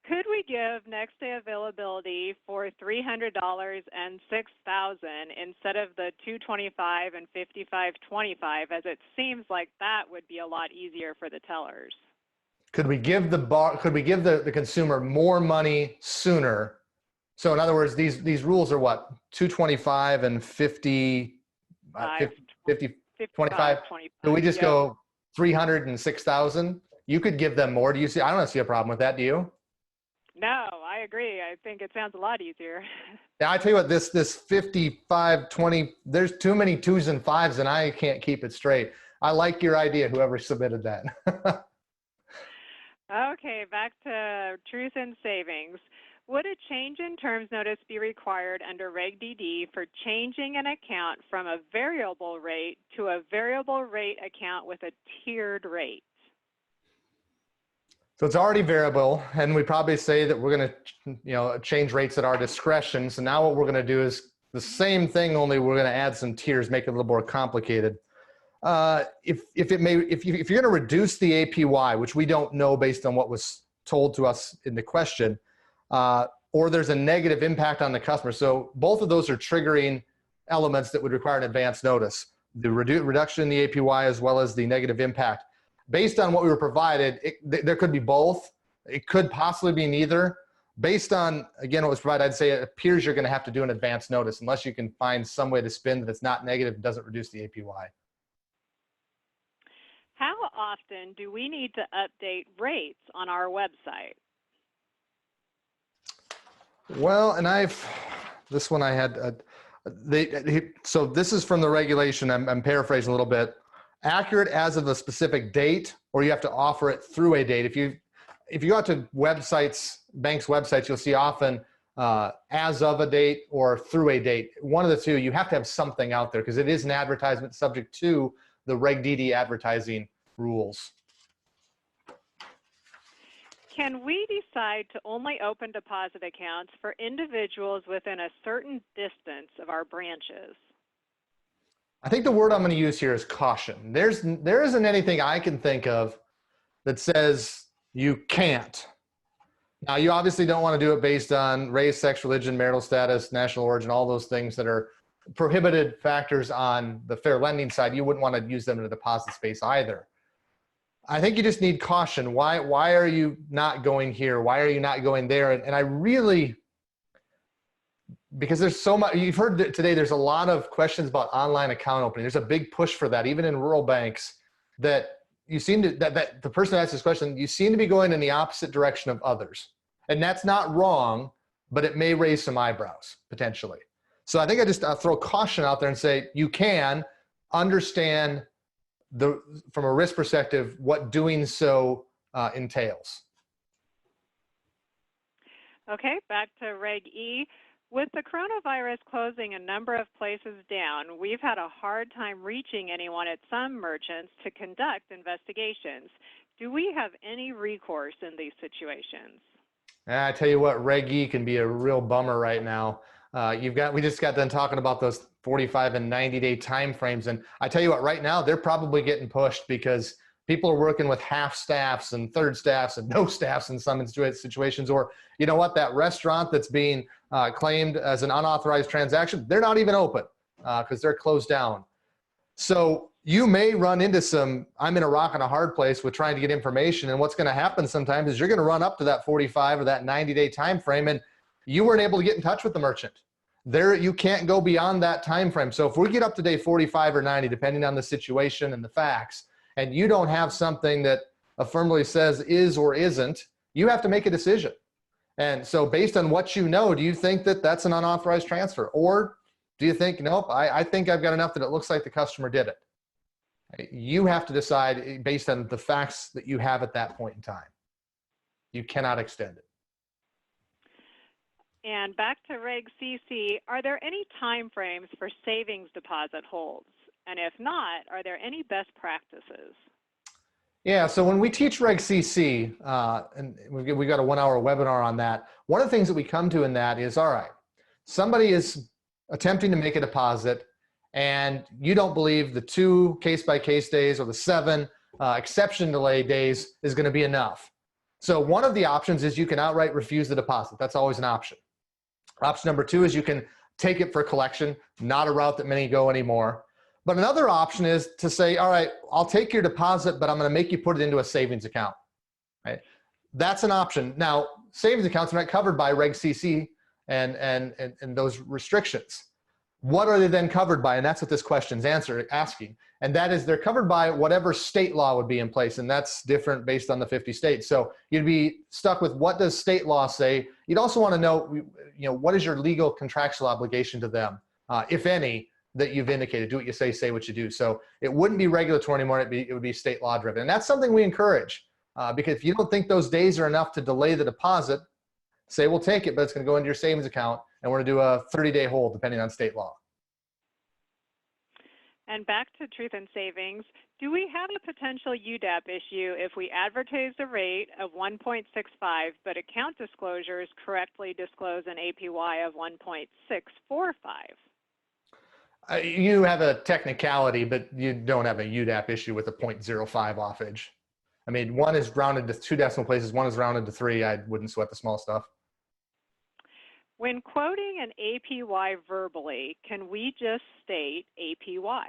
could we give next day availability for $300 and $6,000 instead of the $225 and $5,525, as it seems like that would be a lot easier for the tellers? Could we give the consumer more money sooner? So in other words, these rules are what? 225 and 50 25. So we just go 300 and 6,000. You could give them more. Do you see? I don't see a problem with that. Do you? No, I agree. I think it sounds a lot easier. Now I tell you what, this 55, 20, there's too many 2s and 5s and I can't keep it straight. I like your idea, whoever submitted that. Okay, back to truth in savings. Would a change in terms notice be required under Reg DD for changing an account from a variable rate to a variable rate account with a tiered rate? So it's already variable, and we probably say that we're going to, change rates at our discretion. So now what we're going to do is the same thing, only we're going to add some tiers, make it a little more complicated. If you're going to reduce the APY, which we don't know based on what was told to us in the question, or there's a negative impact on the customer. So both of those are triggering elements that would require an advance notice. The reduction in the APY as well as the negative impact. Based on what we were provided, there could be both. It could possibly be neither. Based on, again, what was provided, I'd say it appears you're going to have to do an advance notice unless you can find some way to spin that it's not negative and doesn't reduce the APY. How often do we need to update rates on our website? Well, and this one I had, so this is from the regulation. I'm paraphrasing a little bit. Accurate as of a specific date, or you have to offer it through a date. If you go out to websites, banks' websites, you'll see often as of a date or through a date. One of the two, you have to have something out there because it is an advertisement subject to the Reg DD advertising rules. Can we decide to only open deposit accounts for individuals within a certain distance of our branches? I think the word I'm going to use here is caution. There isn't anything I can think of that says you can't. Now, you obviously don't want to do it based on race, sex, religion, marital status, national origin, all those things that are prohibited factors on the fair lending side. You wouldn't want to use them in a deposit space either. I think you just need caution. Why are you not going here? Why are you not going there? And I really, because there's so much, you've heard that today, there's a lot of questions about online account opening. There's a big push for that, even in rural banks, that you seem to, that the person that asked this question, you seem to be going in the opposite direction of others. And that's not wrong, but it may raise some eyebrows, potentially. So I think I'll throw caution out there and say, you can understand from a risk perspective, what doing so entails. Okay, back to Reg E. With the coronavirus closing a number of places down, we've had a hard time reaching anyone at some merchants to conduct investigations. Do we have any recourse in these situations? I tell you what, Reg E can be a real bummer right now. We just got done talking about those 45 and 90-day time frames. And I tell you what, right now, they're probably getting pushed because people are working with half staffs and third staffs and no staffs in some situations. Or, you know what, that restaurant that's being claimed as an unauthorized transaction, they're not even open because they're closed down. So you may run into some, I'm in a rock and a hard place with trying to get information. And what's going to happen sometimes is you're going to run up to that 45 or that 90-day time frame, and you weren't able to get in touch with the merchant. You can't go beyond that time frame. So if we get up to day 45 or 90, depending on the situation and the facts, and you don't have something that affirmatively says is or isn't, you have to make a decision. And so based on what you know, do you think that that's an unauthorized transfer? Or do you think, nope, I think I've got enough that it looks like the customer did it? You have to decide based on the facts that you have at that point in time. You cannot extend it. And back to Reg CC, are there any time frames for savings deposit holds? And if not, are there any best practices? Yeah, so when we teach Reg CC, and we've got a 1-hour webinar on that, one of the things that we come to in that is, all right, somebody is attempting to make a deposit and you don't believe the 2 case-by-case days or the 7 exception delay days is going to be enough. So one of the options is you can outright refuse the deposit. That's always an option. Option number 2 is you can take it for collection, not a route that many go anymore. But another option is to say, all right, I'll take your deposit, but I'm going to make you put it into a savings account. Right? That's an option. Now, savings accounts are not covered by Reg CC and those restrictions. What are they then covered by? And that's what this question's asking. And that is they're covered by whatever state law would be in place. And that's different based on the 50 states. So you'd be stuck with what does state law say? You'd also want to know, what is your legal contractual obligation to them, if any, that you've indicated. Do what you say what you do. So it wouldn't be regulatory anymore. It would be state law driven. And that's something we encourage because if you don't think those days are enough to delay the deposit, say we'll take it, but it's going to go into your savings account and we're going to do a 30-day hold depending on state law. And back to Truth in Savings, do we have a potential UDAP issue if we advertise a rate of 1.65, but account disclosures correctly disclose an APY of 1.645? You have a technicality, but you don't have a UDAP issue with a 0.05 offage. I mean, one is rounded to 2 decimal places, one is rounded to 3. I wouldn't sweat the small stuff. When quoting an APY verbally, can we just state APY?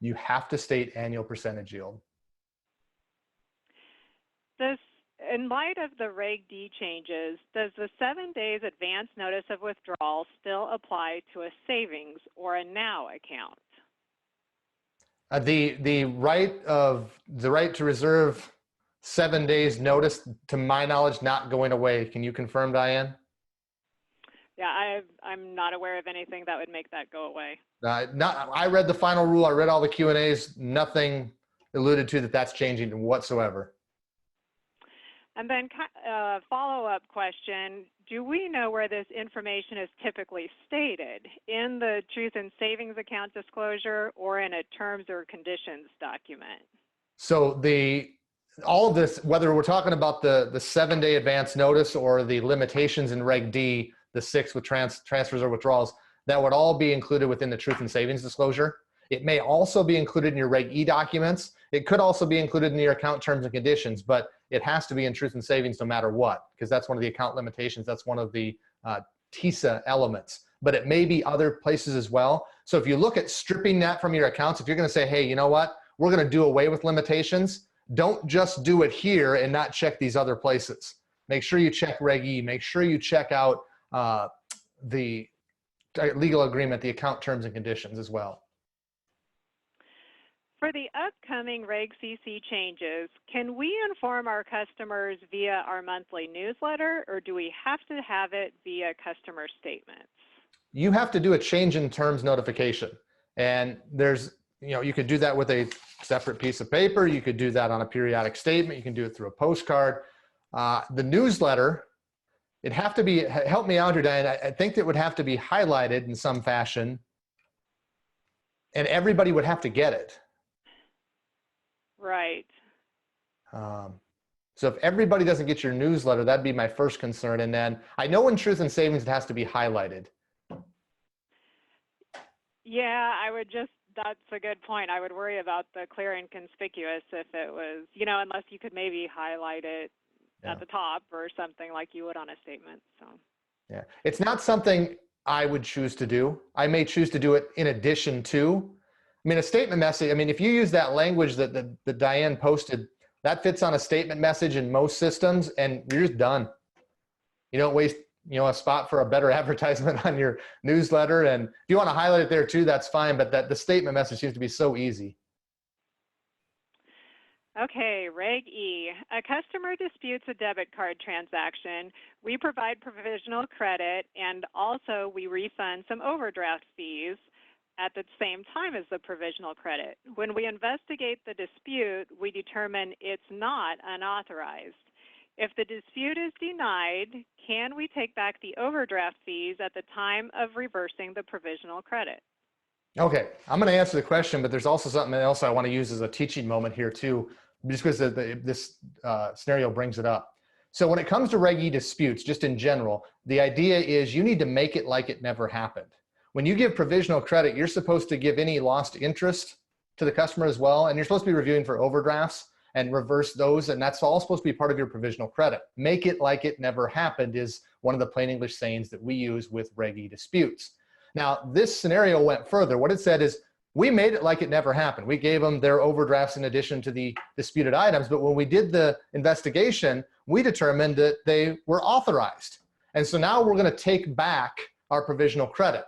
You have to state annual percentage yield. In light of the Reg D changes, does the 7 days advance notice of withdrawal still apply to a savings or a now account? The right to reserve 7 days notice, to my knowledge, not going away. Can you confirm, Diane? Yeah, I'm not aware of anything that would make that go away. I read the final rule. I read all the Q&As. Nothing alluded to that's changing whatsoever. And then follow-up question, do we know where this information is typically stated? In the Truth in Savings account disclosure or in a terms or conditions document? So all of this, whether we're talking about the 7-day advance notice or the limitations in Reg D, the 6 with transfers or withdrawals, that would all be included within the Truth in Savings disclosure. It may also be included in your Reg E documents. It could also be included in your account terms and conditions, but it has to be in Truth in Savings no matter what, because that's one of the account limitations. That's one of the TISA elements, but it may be other places as well. So if you look at stripping that from your accounts, if you're going to say, hey, you know what, we're going to do away with limitations, don't just do it here and not check these other places. Make sure you check Reg E. Make sure you check out the legal agreement, the account terms and conditions as well. For the upcoming Reg CC changes, can we inform our customers via our monthly newsletter, or do we have to have it via customer statements? You have to do a change in terms notification. And you could do that with a separate piece of paper. You could do that on a periodic statement. You can do it through a postcard. The newsletter, it'd have to be, help me out here, Diane. I think that would have to be highlighted in some fashion, and everybody would have to get it. Right. So if everybody doesn't get your newsletter, that'd be my first concern. And then I know in Truth and Savings, it has to be highlighted. Yeah, I would just, that's a good point. I would worry about the clear and conspicuous if it was, you know, unless you could maybe highlight it at the top or something like you would on a statement. So yeah, it's not something I would choose to do. I may choose to do it in addition to. I mean, a statement message, I mean, if you use that language that Diane posted, that fits on a statement message in most systems, and you're just done. You don't waste, you know, a spot for a better advertisement on your newsletter. And if you want to highlight it there too, that's fine. But the statement message seems to be so easy. okay, Reg E. A customer disputes a debit card transaction. We provide provisional credit, and also we refund some overdraft fees at the same time as the provisional credit. When we investigate the dispute, we determine it's not unauthorized. If the dispute is denied, can we take back the overdraft fees at the time of reversing the provisional credit? Okay, I'm going to answer the question, but there's also something else I want to use as a teaching moment here too, just because this scenario brings it up. So when it comes to Reg E disputes, just in general, the idea is you need to make it like it never happened. When you give provisional credit, you're supposed to give any lost interest to the customer as well, and you're supposed to be reviewing for overdrafts and reverse those, and that's all supposed to be part of your provisional credit. Make it like it never happened is one of the plain English sayings that we use with Reg E disputes. Now, this scenario went further. What it said is, we made it like it never happened. We gave them their overdrafts in addition to the disputed items, but when we did the investigation, we determined that they were authorized. And so now we're gonna take back our provisional credit.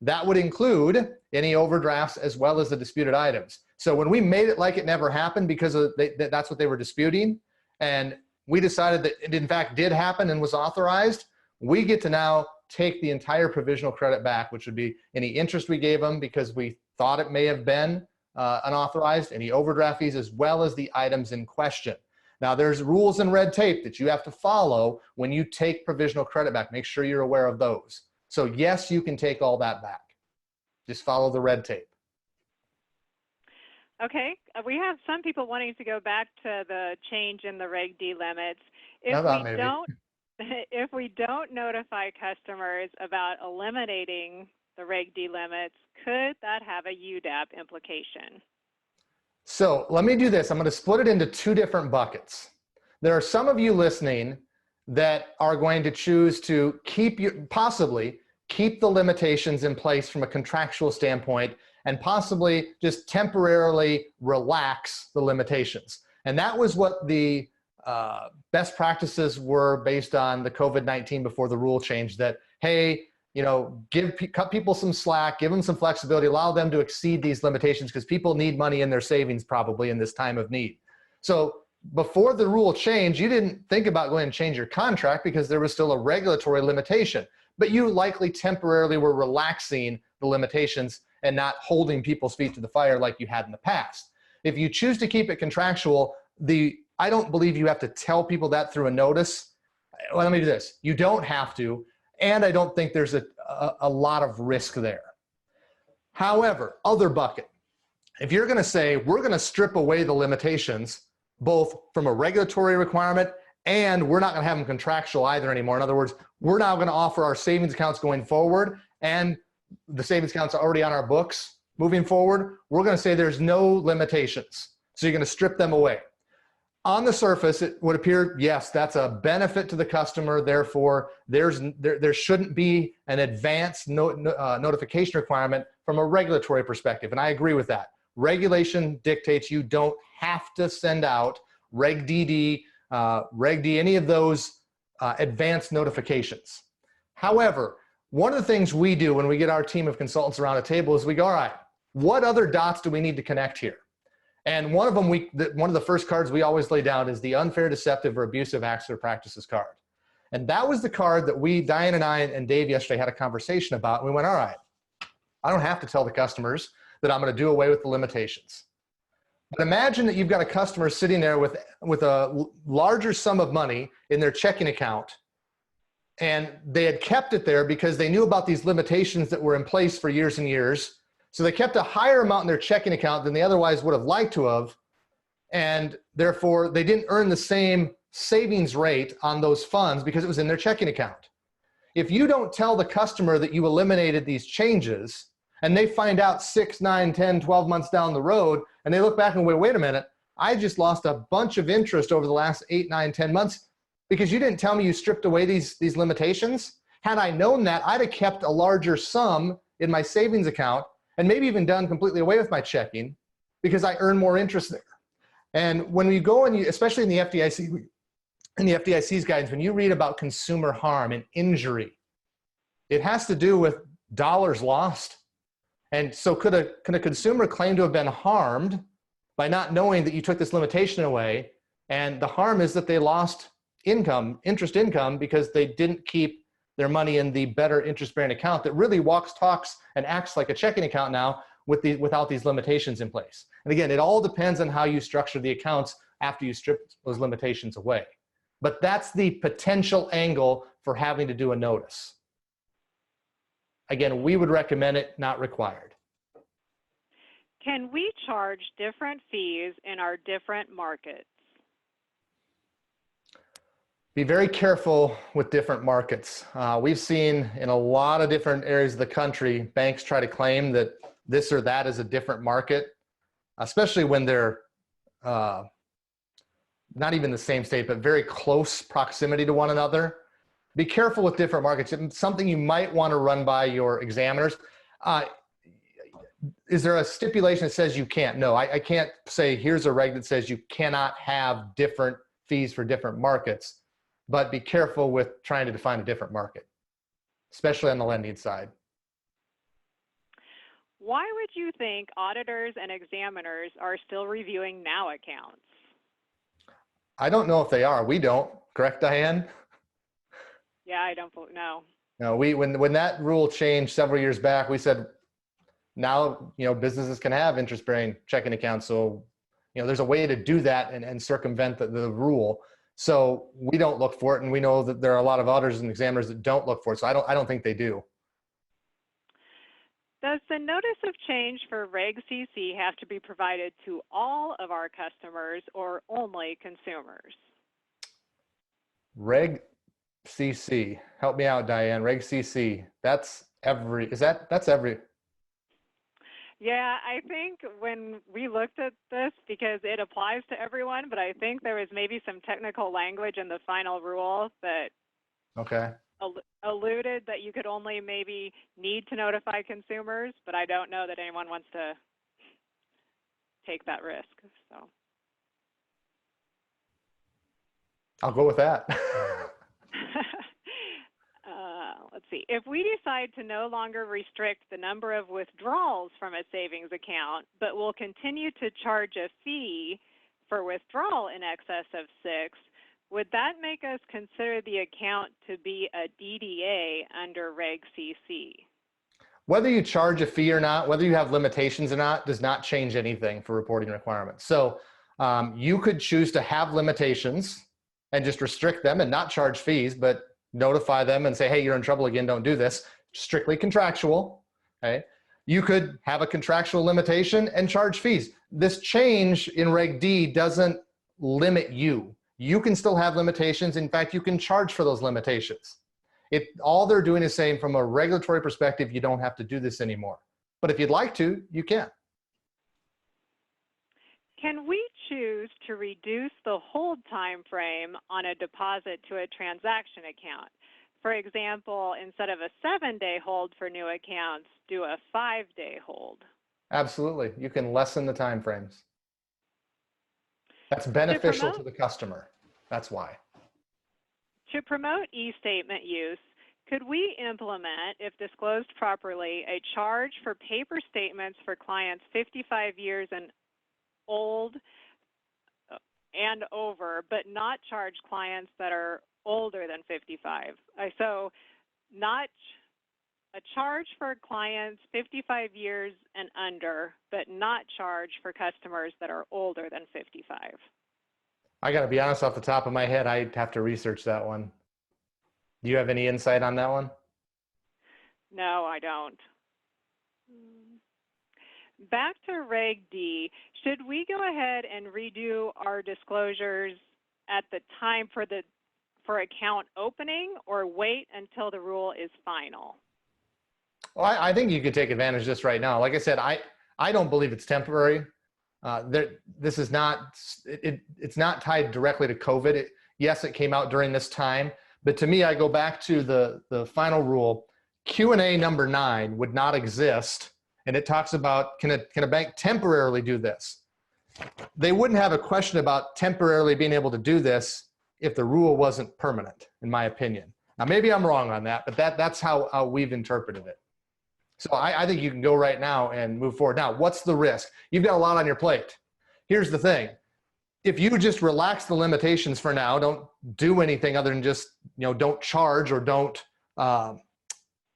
That would include any overdrafts as well as the disputed items. So when we made it like it never happened because of that's what they were disputing, and we decided that it in fact did happen and was authorized, we get to now take the entire provisional credit back, which would be any interest we gave them because we thought it may have been unauthorized, any overdraft fees, as well as the items in question. Now there's rules and red tape that you have to follow when you take provisional credit back. Make sure you're aware of those. So yes, you can take all that back. Just follow the red tape. Okay, we have some people wanting to go back to the change in the Reg D limits. If we don't notify customers about eliminating the Reg D limits, could that have a UDAP implication? So let me do this. I'm going to split it into two different buckets. There are some of you listening that are going to choose to possibly keep the limitations in place from a contractual standpoint and possibly just temporarily relax the limitations. And that was what the best practices were based on the COVID-19 before the rule change, that, hey, you know, cut people some slack, give them some flexibility, allow them to exceed these limitations because people need money in their savings probably in this time of need. So before the rule change, you didn't think about going and change your contract because there was still a regulatory limitation, but you likely temporarily were relaxing the limitations and not holding people's feet to the fire like you had in the past. If you choose to keep it contractual, I don't believe you have to tell people that through a notice. Well, let me do this. You don't have to, and I don't think there's a lot of risk there. However, other bucket, if you're gonna say, we're gonna strip away the limitations, both from a regulatory requirement and we're not gonna have them contractual either anymore. In other words, we're now gonna offer our savings accounts going forward, and the savings accounts are already on our books moving forward. We're gonna say there's no limitations. So you're gonna strip them away. On the surface, it would appear, yes, that's a benefit to the customer. Therefore, there shouldn't be an advanced notification requirement from a regulatory perspective. And I agree with that. Regulation dictates you don't have to send out Reg DD, Reg D, any of those advanced notifications. However, one of the things we do when we get our team of consultants around a table is we go, all right, what other dots do we need to connect here? And one of them, one of the first cards we always lay down is the unfair, deceptive, or abusive acts or practices card. And that was the card that Diane and I and Dave yesterday had a conversation about. And we went, all right, I don't have to tell the customers that I'm going to do away with the limitations. But imagine that you've got a customer sitting there with a larger sum of money in their checking account, And they had kept it there because they knew about these limitations that were in place for years and years. So they kept a higher amount in their checking account than they otherwise would have liked to have. And therefore, they didn't earn the same savings rate on those funds because it was in their checking account. If you don't tell the customer that you eliminated these changes, and they find out 6, 9, 10, 12 months down the road, and they look back and wait a minute, I just lost a bunch of interest over the last 8, 9, 10 months because you didn't tell me you stripped away these limitations. Had I known that, I'd have kept a larger sum in my savings account and maybe even done completely away with my checking because I earn more interest there. And when you go and you, especially in the FDIC's guidance, when you read about consumer harm and injury, it has to do with dollars lost. And so could a consumer claim to have been harmed by not knowing that you took this limitation away? And the harm is that they lost income, interest income, because they didn't keep their money in the better interest-bearing account that really walks, talks, and acts like a checking account now without these limitations in place. And again, it all depends on how you structure the accounts after you strip those limitations away. But that's the potential angle for having to do a notice. Again, we would recommend it, not required. Can we charge different fees in our different markets? Be very careful with different markets. We've seen in a lot of different areas of the country, banks try to claim that this or that is a different market, especially when they're not even the same state, but very close proximity to one another. Be careful with different markets. It's something you might want to run by your examiners. Is there a stipulation that says you can't? No, I can't say here's a reg that says you cannot have different fees for different markets, but be careful with trying to define a different market, especially on the lending side. Why would you think auditors and examiners are still reviewing now accounts? I don't know if they are. We don't. Correct, Diane? Yeah, I don't know. No, when that rule changed several years back, we said now businesses can have interest-bearing checking accounts. So there's a way to do that and circumvent the rule. So we don't look for it, and we know that there are a lot of auditors and examiners that don't look for it. So I don't think they do. Does the notice of change for Reg CC have to be provided to all of our customers or only consumers? Reg CC, help me out, Diane. Reg CC, that's every. Yeah, I think when we looked at this, because it applies to everyone, but I think there was maybe some technical language in the final rule that alluded that you could only maybe need to notify consumers, but I don't know that anyone wants to take that risk. So I'll go with that. Let's see. If we decide to no longer restrict the number of withdrawals from a savings account, but will continue to charge a fee for withdrawal in excess of 6, would that make us consider the account to be a DDA under Reg CC? Whether you charge a fee or not, whether you have limitations or not, does not change anything for reporting requirements. So you could choose to have limitations and just restrict them and not charge fees, but notify them and say, hey, you're in trouble again, don't do this. Strictly contractual, okay? You could have a contractual limitation and charge fees. This change in Reg D doesn't limit you. You can still have limitations. In fact, you can charge for those limitations. All they're doing is saying from a regulatory perspective, you don't have to do this anymore. But if you'd like to, you can. Can we choose to reduce the hold time frame on a deposit to a transaction account? For example, instead of a 7-day hold for new accounts, do a 5-day hold. Absolutely. You can lessen the time frames. That's beneficial to the customer. That's why. To promote e-statement use, could we implement, if disclosed properly, a charge for paper statements for clients 55 years and old and over, but not charge clients that are older than 55? So not a charge for clients 55 years and under, but not charge for customers that are older than 55. I got to be honest, off the top of my head, I'd have to research that one. Do you have any insight on that one? No, I don't. Back to Reg D, should we go ahead and redo our disclosures at the time for account opening, or wait until the rule is final? Well, I think you could take advantage of this right now. Like I said, I don't believe it's temporary. This is not, it's not tied directly to COVID. Yes, it came out during this time, but to me, I go back to the final rule. Q&A number 9 would not exist, and it talks about, can a bank temporarily do this? They wouldn't have a question about temporarily being able to do this if the rule wasn't permanent, in my opinion. Now, maybe I'm wrong on that, but that's how we've interpreted it. So I think you can go right now and move forward. Now, what's the risk? You've got a lot on your plate. Here's the thing. If you just relax the limitations for now, don't do anything other than just, don't charge or don't,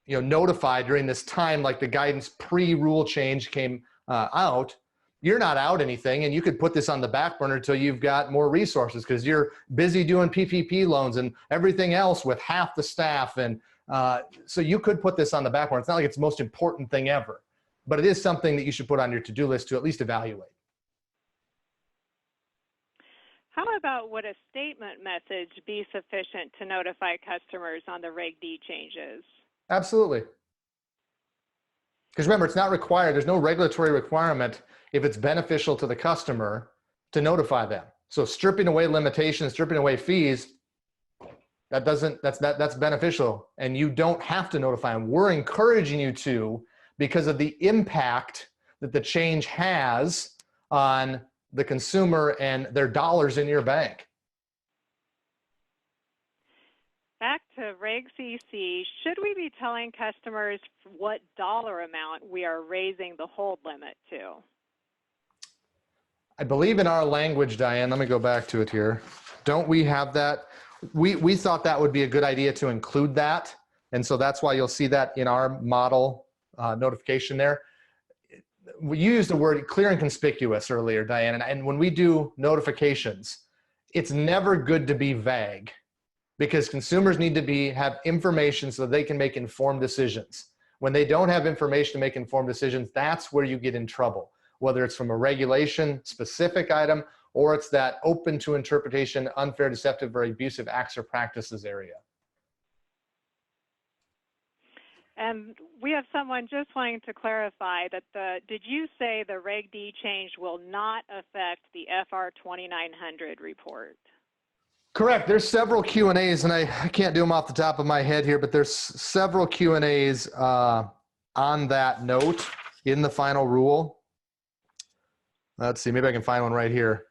notify during this time, like the guidance pre-rule change came out, you're not out anything, and you could put this on the back burner until you've got more resources because you're busy doing PPP loans and everything else with half the staff. And so you could put this on the back burner. It's not like it's the most important thing ever, but it is something that you should put on your to-do list to at least evaluate. How about, would a statement message be sufficient to notify customers on the Reg D changes? Absolutely. Because remember, it's not required. There's no regulatory requirement if it's beneficial to the customer to notify them. So stripping away limitations, stripping away fees, that's beneficial, and you don't have to notify them. We're encouraging you to, because of the impact that the change has on the consumer and their dollars in your bank. Back to Reg CC, should we be telling customers what dollar amount we are raising the hold limit to? I believe in our language, Diane, let me go back to it here. Don't we have that? We thought that would be a good idea to include that. And so that's why you'll see that in our model notification there. You used the word clear and conspicuous earlier, Diane, and when we do notifications, it's never good to be vague, because consumers need to have information so they can make informed decisions. When they don't have information to make informed decisions, that's where you get in trouble, whether it's from a regulation specific item or it's that open to interpretation, unfair, deceptive, or abusive acts or practices area. And we have someone just wanting to clarify that did you say the Reg D change will not affect the FR 2900 report? Correct. There's several Q&As, and I can't do them off the top of my head here, but there's several Q&As on that note in the final rule. Let's see, maybe I can find one right here.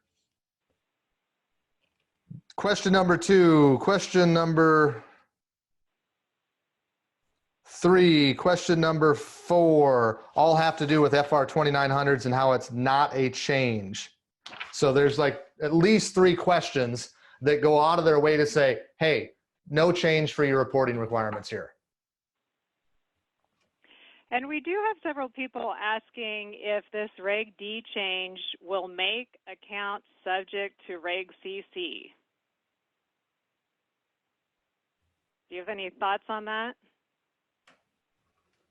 Question number 2, question number 3, question number 4, all have to do with FR 2900s and how it's not a change. So there's like at least 3 questions that go out of their way to say, hey, no change for your reporting requirements here. And we do have several people asking if this Reg D change will make accounts subject to Reg CC. Do you have any thoughts on that?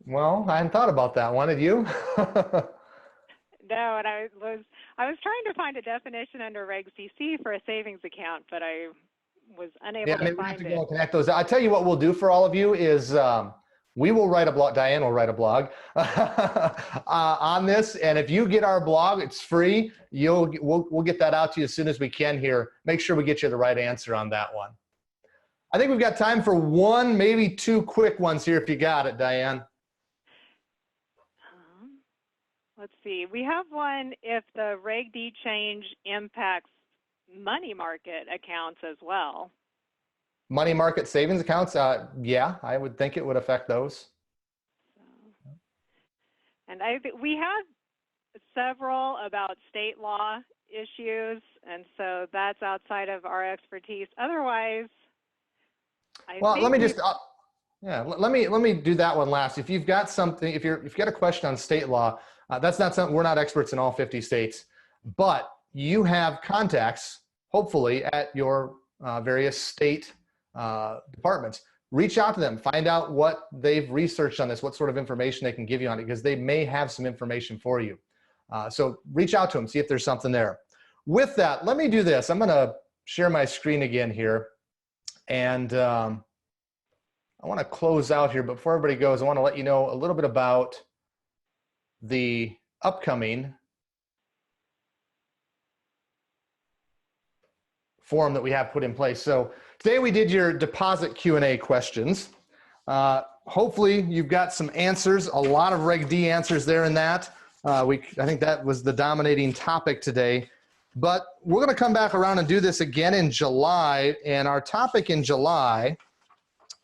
Well, I hadn't thought about that one. Did you? No, and I was trying to find a definition under Reg CC for a savings account, but I was unable to find it. Go and connect those. I'll tell you what we'll do for all of you is we will write a blog. Diane will write a blog on this, and if you get our blog, it's free. We'll get that out to you as soon as we can here. Make sure we get you the right answer on that one. I think we've got time for 1, maybe 2 quick ones here if you got it, Diane. Let's see. We have one if the Reg D change impacts money market accounts as well. Money market savings accounts? Yeah, I would think it would affect those. And we have several about state law issues, and so that's outside of our expertise. Otherwise, let me just let me do that one last. If you've got something, if you've got a question on state law, that's not something, we're not experts in all 50 states, but you have contacts, hopefully, at your various state departments. reach out to them, find out what they've researched on this, what sort of information they can give you on it, because they may have some information for you. So reach out to them, see if there's something there. With that, let me do this. I'm gonna share my screen again here. And I wanna close out here, but before everybody goes, I wanna let you know a little bit about the upcoming form that we have put in place. So today we did your deposit Q&A questions. Hopefully you've got some answers, a lot of Reg D answers there in that. I think that was the dominating topic today, but we're gonna come back around and do this again in July, and our topic in July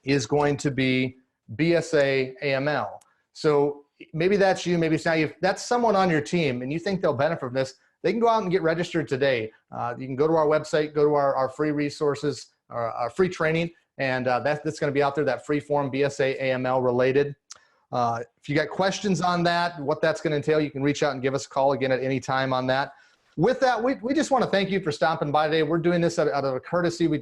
is going to be BSA AML. So maybe that's you, maybe it's not you. If that's someone on your team and you think they'll benefit from this, they can go out and get registered today. You can go to our website, go to our free resources, our free training, and that's going to be out there, that free form, BSA AML related. If you got questions on that, what that's going to entail, you can reach out and give us a call again at any time on that. With that, we just want to thank you for stopping by today. We're doing this out of a courtesy. We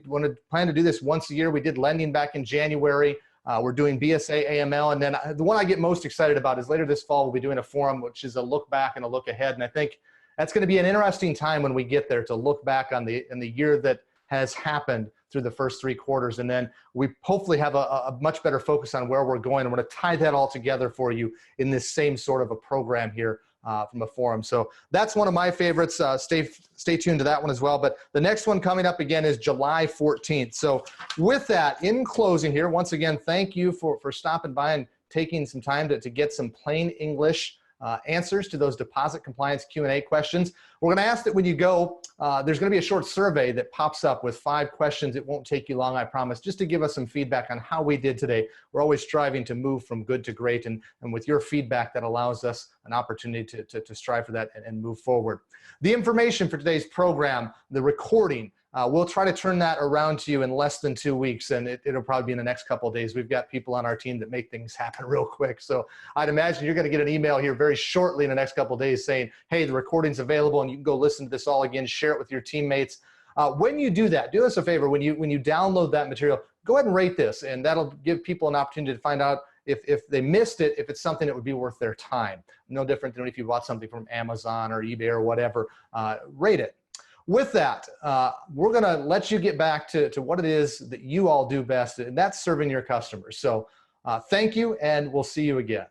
plan to do this once a year. We did lending back in January. We're doing BSA AML, and then the one I get most excited about is later this fall, we'll be doing a forum, which is a look back and a look ahead. And I think that's going to be an interesting time when we get there to look back on the year that has happened through the first 3 quarters. And then we hopefully have a much better focus on where we're going. I'm going to tie that all together for you in this same sort of a program here from a forum. So that's one of my favorites. Stay tuned to that one as well. But the next one coming up again is July 14th. So with that, in closing here, once again, thank you for stopping by and taking some time to get some plain English answers to those deposit compliance Q&A questions. We're going to ask that when you go, there's going to be a short survey that pops up with 5 questions. It won't take you long, I promise, just to give us some feedback on how we did today. We're always striving to move from good to great, and with your feedback, that allows us an opportunity to strive for that and move forward. The information for today's program, the recording, we'll try to turn that around to you in less than 2 weeks, and it'll probably be in the next couple of days. We've got people on our team that make things happen real quick. So I'd imagine you're going to get an email here very shortly in the next couple of days saying, hey, the recording's available and you can go listen to this all again, share it with your teammates. When you do that, do us a favor. When you download that material, go ahead and rate this, and that'll give people an opportunity to find out if they missed it, if it's something that would be worth their time. No different than if you bought something from Amazon or eBay or whatever. Rate it. With that, we're going to let you get back to what it is that you all do best, and that's serving your customers. So thank you, and we'll see you again.